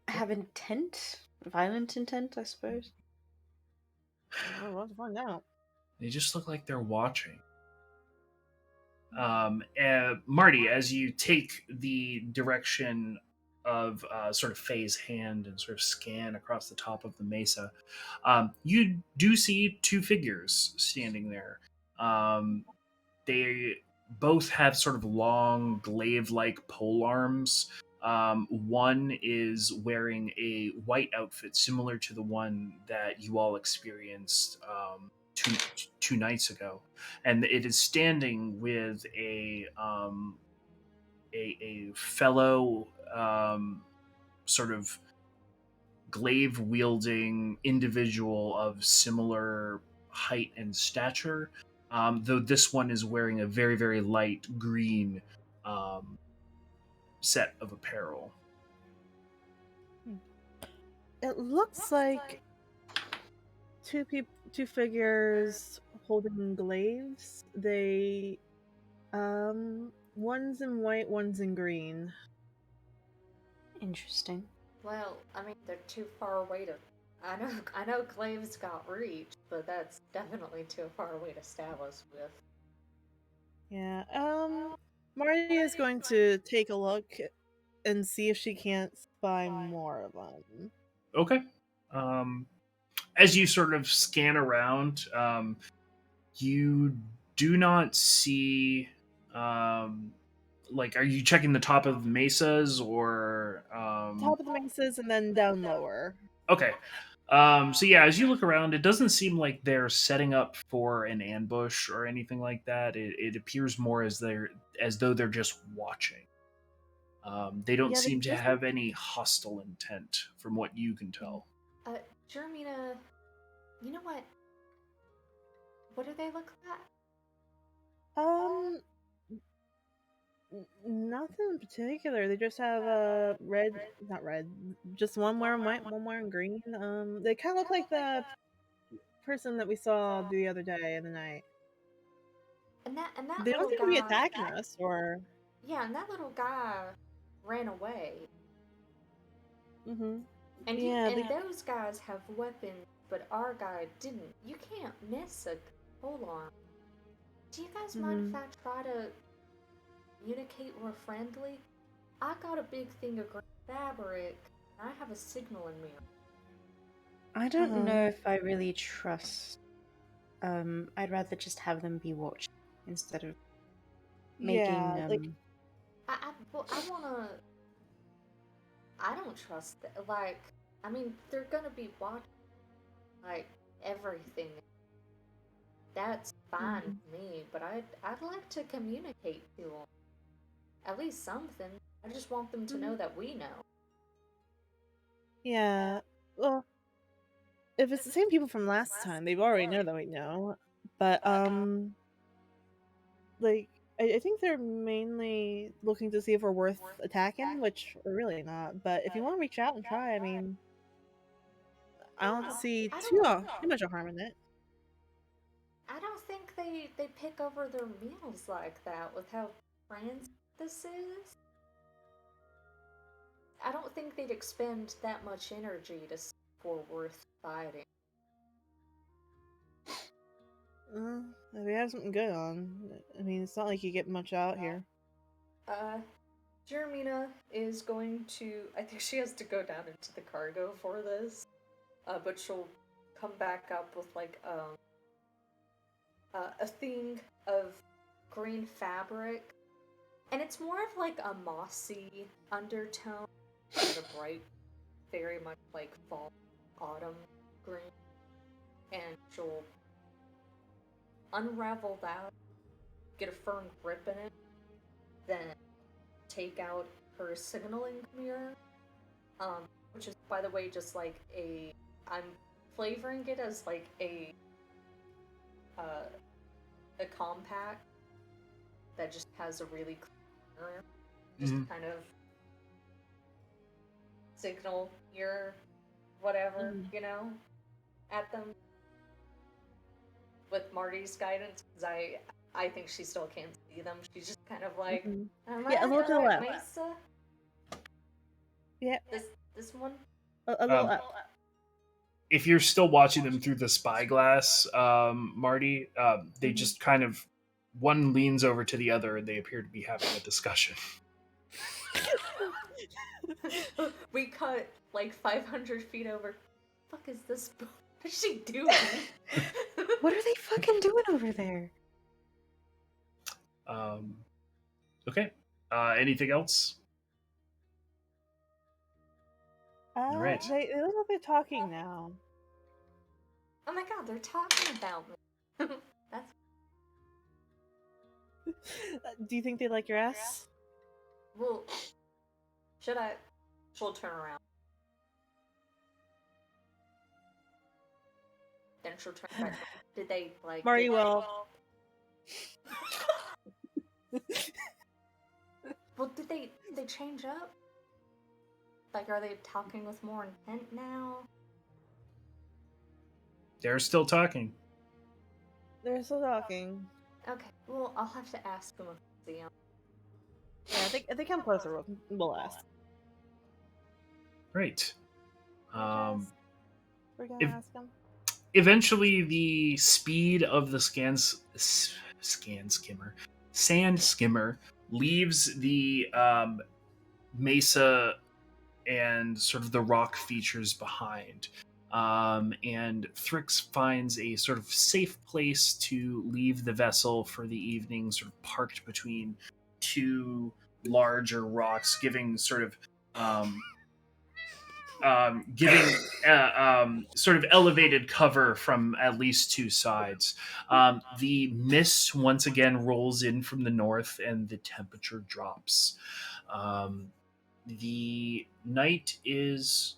have intent? Violent intent, I suppose. We'll have to find out. They just look like they're watching. Marty, as you take the direction of sort of Faye's hand and sort of scan across the top of the mesa, you do see two figures standing there. They both have sort of long glaive-like pole arms. One is wearing a white outfit similar to the one that you all experienced two nights ago, and it is standing with a fellow sort of glaive wielding individual of similar height and stature, though this one is wearing a very light green set of apparel. It looks like two figures holding glaives. They one's in white, one's in green. Interesting. Well, I mean, they're too far away to. I know glaives got reach, but that's definitely too far away to stab us with. Yeah. Marty is going to take a look and see if she can't spy more of them. Okay. As you sort of scan around, you do not see. Like, are you checking the top of the mesas or? Top of the mesas and then down lower. Okay. So yeah, as you look around, it doesn't seem like they're setting up for an ambush or anything like that. It appears more as though they're just watching. They don't seem to have any hostile intent, from what you can tell. Jermina, you know what? What do they look like? Nothing in particular. They just have not red, just one wearing white, one wearing green. They kind of look like the person that we saw the other day in the night. And that they little don't seem to be attacking us, or yeah, and that little guy ran away. Mm-hmm. And yeah, those guys have weapons, but our guy didn't. You can't miss a pole arm. guys mind if I try to communicate more friendly? I got a big thing of green fabric, and I have a signal in me. I don't know if I really trust. I'd rather just have them be watched instead of making. I wanna. I don't trust that. Like, I mean, they're gonna be watching, like, everything. That's fine with me, but I'd like to communicate to them. At least something. I just want them to know that we know. Yeah. Well, if it's the same people from last time, they've already know that we know. But like I think they're mainly looking to see if we're worth attacking, which we're really not. But if you want to reach out and try, I mean, I don't see too much harm in it. I don't think they pick over their meals like that with how trans this is. I don't think they'd expend that much energy to for worth fighting. If we have something good on, I mean, it's not like you get much out here. Jeremina is going to. I think she has to go down into the cargo for this. But she'll come back up with like a thing of green fabric, and it's more of like a mossy undertone, kind of bright, very much like fall, autumn green, and she'll unravel that, get a firm grip in it, then take out her signaling mirror, which is, by the way, just like I'm flavoring it as like a compact that just has a really clear mirror, just kind of signal your whatever, at them with Marty's guidance, because I think she still can't see them. She's just kind of like, a little to the left. Mesa? Yeah. This one? A little up. If you're still watching them through the spyglass, Marty, they just kind of, one leans over to the other and they appear to be having a discussion. We cut like 500 feet over. Fuck is this? What is she doing? What are they fucking doing over there? Okay. Anything else? All right. They look like they're talking now. Oh my god, they're talking about me. That's. Do you think they like your ass? Well, should I? She'll turn around. Then she'll turn back. Did they like? Marty will. Well, did they change up? Like, are they talking with more intent now? They're still talking. They're still talking. Okay, well, I'll have to ask them if I see them. Yeah, if they come closer, we'll ask. Great. We're gonna ask them. Eventually, the speed of the sand skimmer leaves the mesa and sort of the rock features behind. And Thrix finds a sort of safe place to leave the vessel for the evening, sort of parked between two larger rocks, giving sort of sort of elevated cover from at least two sides. The mist once again rolls in from the north and the temperature drops. The night is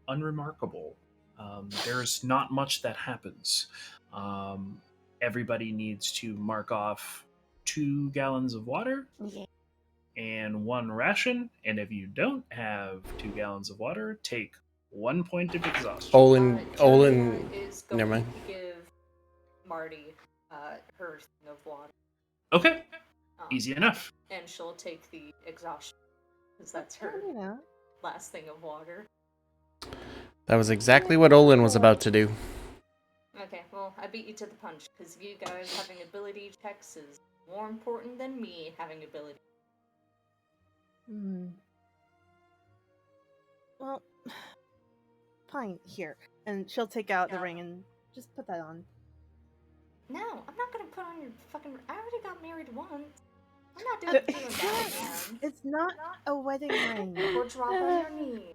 unremarkable. There's not much that happens. Everybody needs to mark off 2 gallons of water and 1 ration, and if you don't have 2 gallons of water, take 1 point of exhaustion. Olin is never going mind. to give Marty her thing of water. Okay, easy enough. And she'll take the exhaustion, because that's her last thing of water. That was exactly what Olin was about to do. Okay, well, I beat you to the punch, because you guys having ability checks is more important than me having ability. Well, fine, here. And she'll take out the ring and just put that on. No, I'm not gonna put on your fucking... I already got married once. I'm not doing that again. It's not a wedding ring. Or drop on your knee.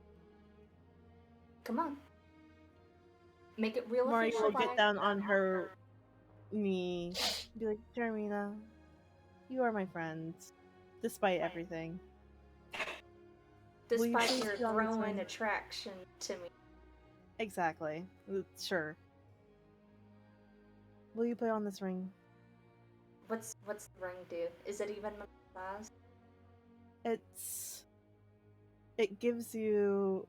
Come on. Make it real Mari official. will get down on her knee. Be like, Jermina, you are my friend. Despite everything. Despite your growing attraction to me. Exactly. Sure. Will you put on this ring? What's the ring do? Is it even my size? It gives you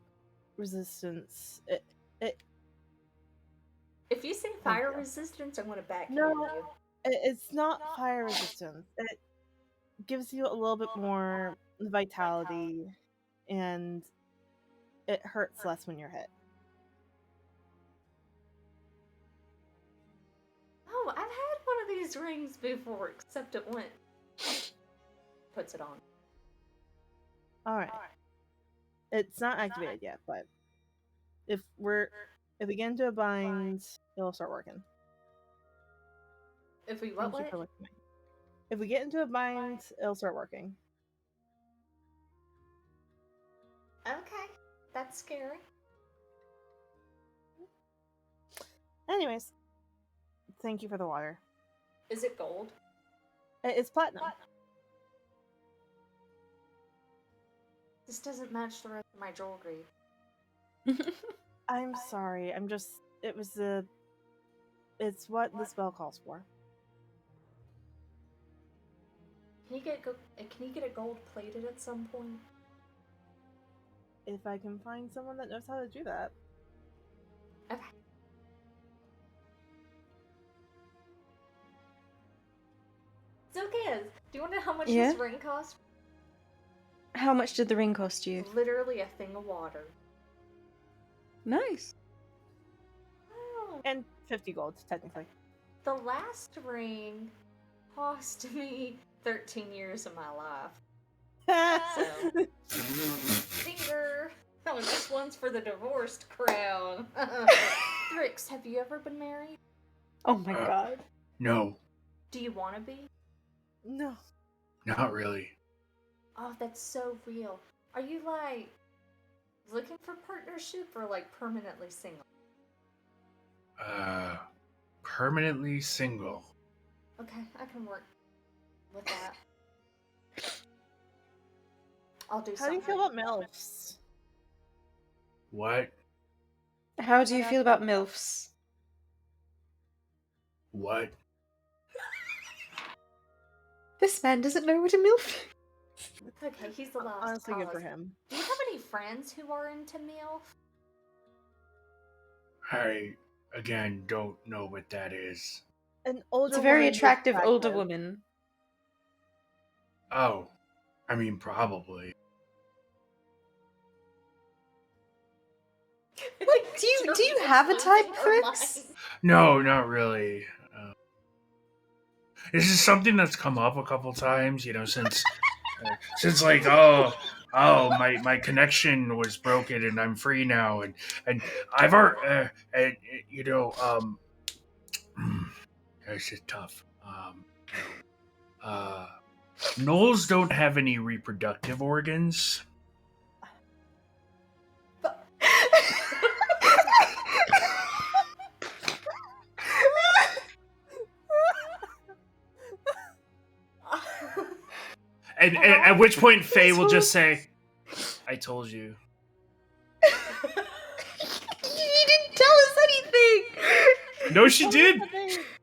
resistance. If you say fire resistance, I'm gonna back no, you. It's not fire resistance. It gives you a little bit more vitality, and it hurts less when you're hit. Oh, I've had one of these rings before, except it went. Puts it on. Alright. It's not activated yet, but if we get into a bind, it'll start working. If we what? If we get into a bind, it'll start working. Okay, that's scary. Anyways, thank you for the water. Is it gold? It's platinum. This doesn't match the rest of my jewelry. I'm sorry. It's what the spell calls for. Can you get it gold plated at some point? If I can find someone that knows how to do that. Okay. It's okay. Do you want to know how much this ring cost? How much did the ring cost you? Literally a thing of water. Nice. Oh. And 50 gold, technically. The last ring cost me 13 years of my life. So, finger. Oh, this one's for the divorced crown. Thrix, have you ever been married? Oh my god. No. Do you want to be? No. Not really. Oh, that's so real. Are you, like, looking for partnership or, like, permanently single? Permanently single. Okay, I can work with that. I'll do something. How do you feel about MILFs? What? How do you feel about MILFs? What? This man doesn't know what a MILF is. Okay, he's the last. Honestly, good for him. Do you have any friends who are into MILF? I, again, don't know what that is. An older It's a very woman is attractive older woman. Oh. I mean, probably. What? Do you have a type, Thrix? No, not really. This is something that's come up a couple times, you know, since like, my connection was broken and I'm free now, and I've already, you know, it's just tough. Gnolls don't have any reproductive organs. And at which point Faye will just say, I told you. You didn't tell us anything! No, she did!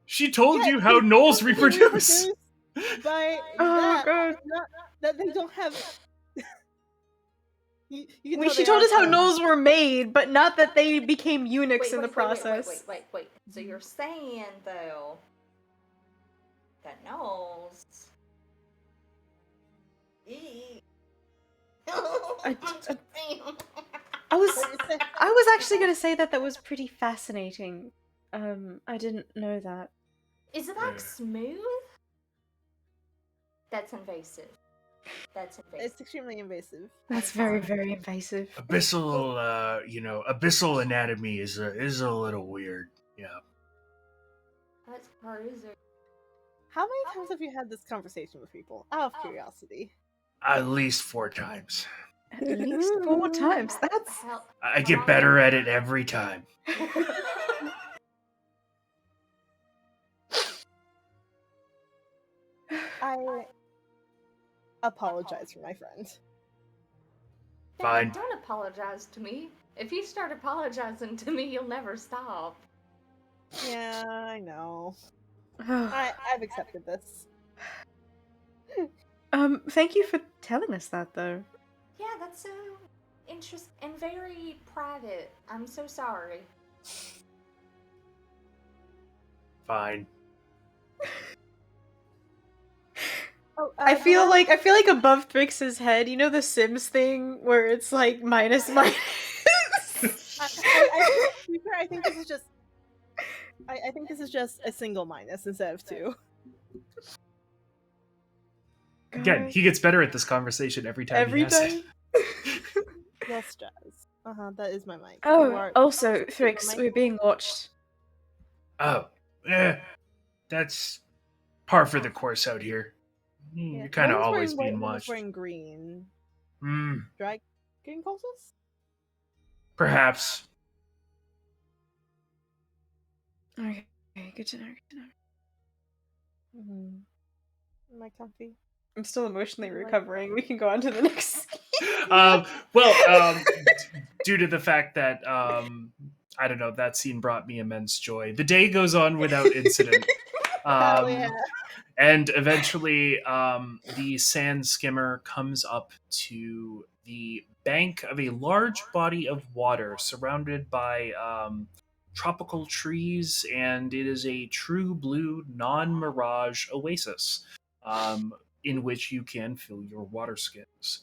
She told you how gnolls reproduce! By God. Not that they don't have... She told us how gnolls were made, but not that they became eunuchs in the process. Wait. So you're saying, though, that gnolls... I was actually gonna say that was pretty fascinating. I didn't know that. Is it like smooth? That's invasive. That's invasive. It's extremely invasive. That's very, very invasive. Abyssal, abyssal anatomy is a little weird. Yeah. That's crazy. How many times have you had this conversation with people? Out of curiosity. At least 4 times. At least 4 times. That's... I get better at it every time. I apologize for my friend. Fine. Don't apologize to me. If you start apologizing to me, you'll never stop. Yeah, I know. I've accepted this. Thank you for telling us that, though. Yeah, that's so interesting and very private. I'm so sorry. Fine. Oh, I feel like above Thrix's head, you know the Sims thing where it's like minus. I think this is just. I think this is just a single minus instead of 2. Again, he gets better at this conversation every time. Every time. It. Yes, Jazz. That is my mic. Oh, also, Thrix, we're being watched. Oh, that's par for the course out here. You're kind of always being watched. Wearing green. Drag green cultists? Perhaps. Okay, good to know. Am I comfy? I'm still emotionally recovering. We can go on to the next. Due to the fact that I don't know, that scene brought me immense joy. The day goes on without incident. Hell yeah. And eventually, the sand skimmer comes up to the bank of a large body of water surrounded by tropical trees, and it is a true blue, non-mirage oasis in which you can fill your water skins.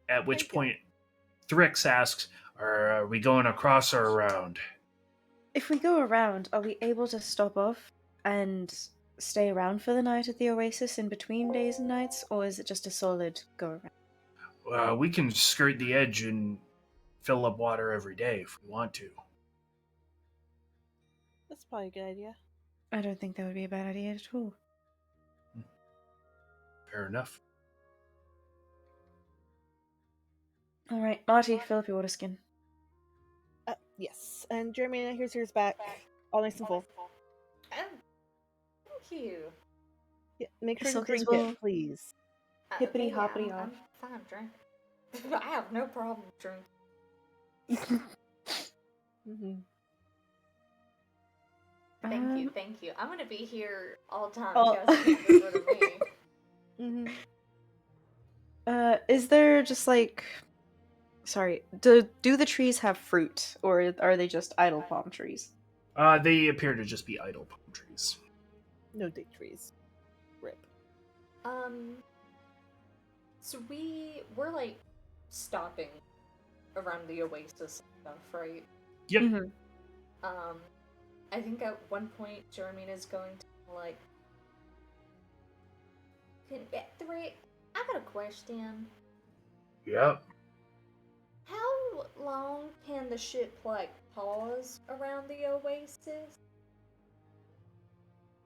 At which point, Thrix asks, are we going across or around? If we go around, are we able to stop off and stay around for the night at the oasis in between days and nights, or is it just a solid go around? We can skirt the edge and fill up water every day if we want to. That's probably a good idea. I don't think that would be a bad idea at all. Fair enough. Alright, Marty, fill up your water skin. Yes. And Jeremy, here's yours back. All nice and full. Oh, thank you. Yeah, make sure you Silk drink as well. it, please. Hippity Yeah, hoppity I'm off. fine drinking. I have no problem drinking. Thank you. I'm gonna be here all the time. Oh. You guys can get rid of me. Is there just like... Sorry, do the trees have fruit, or are they just idle palm trees? They appear to just be idle palm trees. No date trees. Rip. So we're like stopping around the oasis and stuff, right? Yep. Mm-hmm. I think at one point Jeremy's going to like. I got a question. Yep. How long can the ship like pause around the oasis?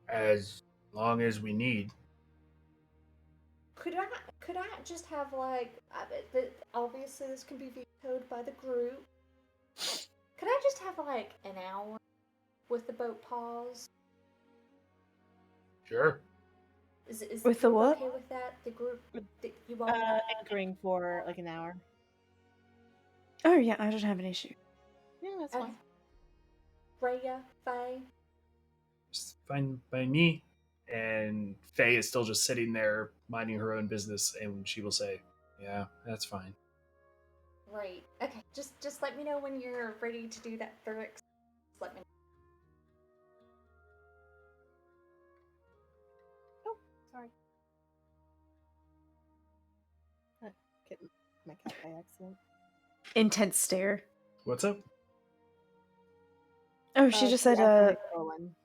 As long as we need. Could I just have like obviously this can be vetoed by the group. Could I just have like an hour with the boat pause? Sure. Is with the what? Okay with that? The group you all Anchoring for like an hour. Oh yeah, I don't have an issue. Yeah, that's fine. Rhea, Faye. It's fine by me. And Faye is still just sitting there minding her own business, and she will say, "Yeah, that's fine." Right. Okay. Just let me know when you're ready to do that, Thrix. Just let me know. Oh, sorry. Get my cat by accident. Intense stare. What's up? Oh, she just said, Olin.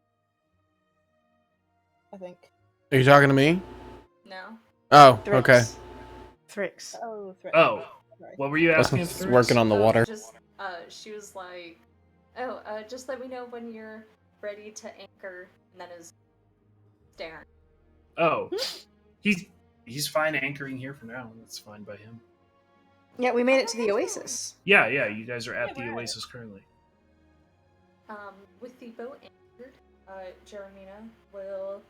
I think. Are you talking to me? No. Oh, Thrix. okay. Thrix. Oh, Oh, sorry. what were you asking? Wasn't working on the Oh, water. Just, she was like, just let me know when you're ready to anchor, and then is staring. Oh, he's fine anchoring here for now. That's fine by him. Yeah, we made it to the Oasis. Yeah, you guys are at Yeah, the we're at Oasis currently. With the boat anchored, Jeremina will,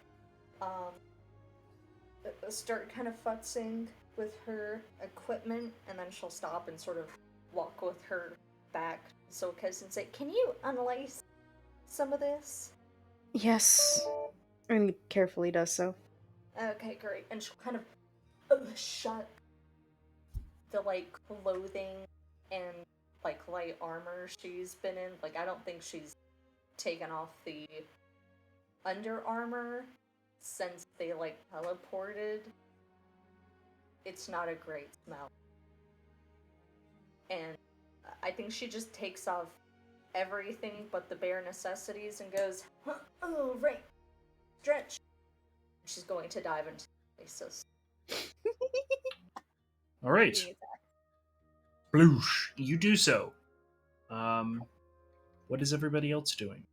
start kind of futzing with her equipment, and then she'll stop and sort of walk with her back to Silkas and say, "Can you unlace some of this?" Yes. And carefully does so. Okay, great. And she'll kind of shut the, like, clothing and, like, light armor she's been in. Like, I don't think she's taken off the under armor since they, like, teleported. It's not a great smell. And I think she just takes off everything but the bare necessities and goes, "Oh, right. Stretch." She's going to dive into the Oasis. All right, Bloosh, you do so. What is everybody else doing?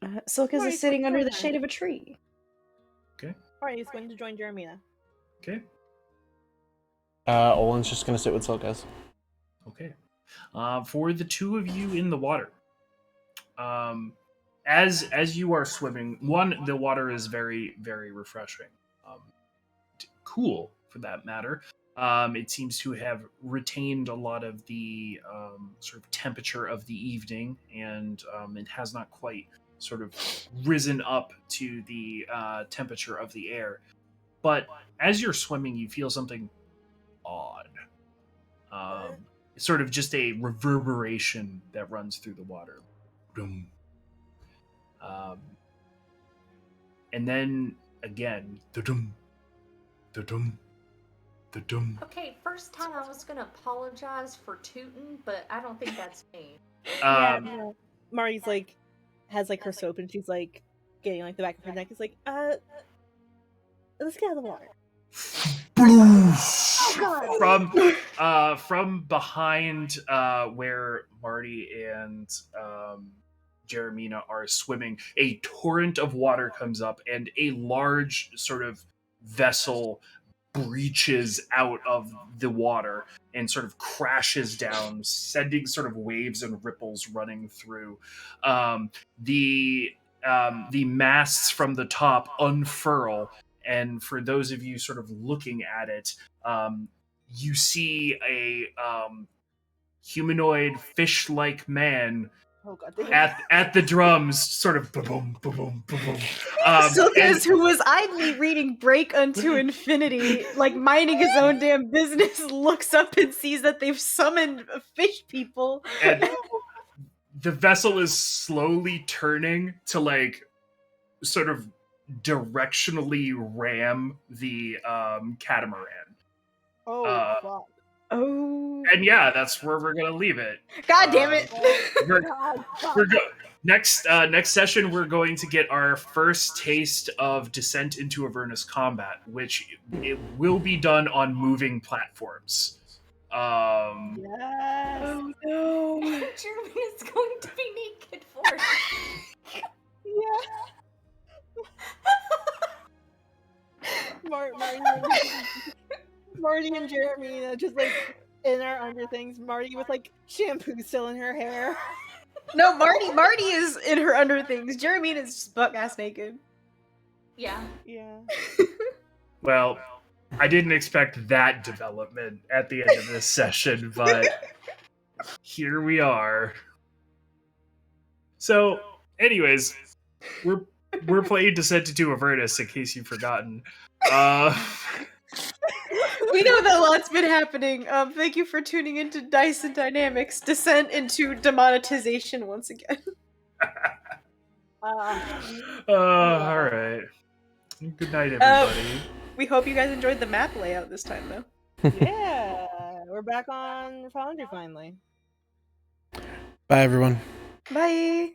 Silkas Marty's is sitting going under to the join shade of a tree. Okay. Alright, he's going to join Jeremina. Okay. Olin's just gonna sit with Silkas. Okay. For the two of you in the water, as you are swimming, the water is very, very refreshing, cool for that matter. It seems to have retained a lot of the sort of temperature of the evening, and it has not quite sort of risen up to the temperature of the air. But as you're swimming, you feel something odd. It's sort of just a reverberation that runs through the water. Boom. And then again, da-dum, da-dum, da-dum. Okay, first time I was gonna apologize for tooting, but I don't think that's me. Yeah, Mari's like has like her soap and she's like getting like the back of her neck. It's like, let's get out of the water. From behind where Marty and Jeremina are swimming, a torrent of water comes up and a large sort of vessel breaches out of the water and sort of crashes down, sending sort of waves and ripples running through. The masts from the top unfurl, and for those of you sort of looking at it, you see a humanoid fish-like man Oh god. at the drums, sort of boom, boom, boom, boom. Silkas, who was idly reading Break Unto Infinity, like minding his own damn business, looks up and sees that they've summoned fish people. And the vessel is slowly turning to, like, sort of directionally ram the catamaran. Oh fuck. Oh. And yeah, that's where we're gonna leave it. God damn it. We're next session. We're going to get our first taste of Descent into Avernus combat, which it will be done on moving platforms. Yes. Oh no. Jeremy is going to be naked for it. Yeah. Marty and Jeremy just like in our underthings. Marty with like shampoo still in her hair. No, Marty is in her underthings. Jeremy is just butt ass naked. Yeah. Yeah. Well, I didn't expect that development at the end of this session, but here we are. So, anyways, we're playing Descent into Avernus, in case you've forgotten. We know that a lot's been happening. Thank you for tuning into Dice and Dynamics. Descent into demonetization once again. All right. Good night, everybody. We hope you guys enjoyed the map layout this time, though. Yeah. We're back on Foundry finally. Bye, everyone. Bye.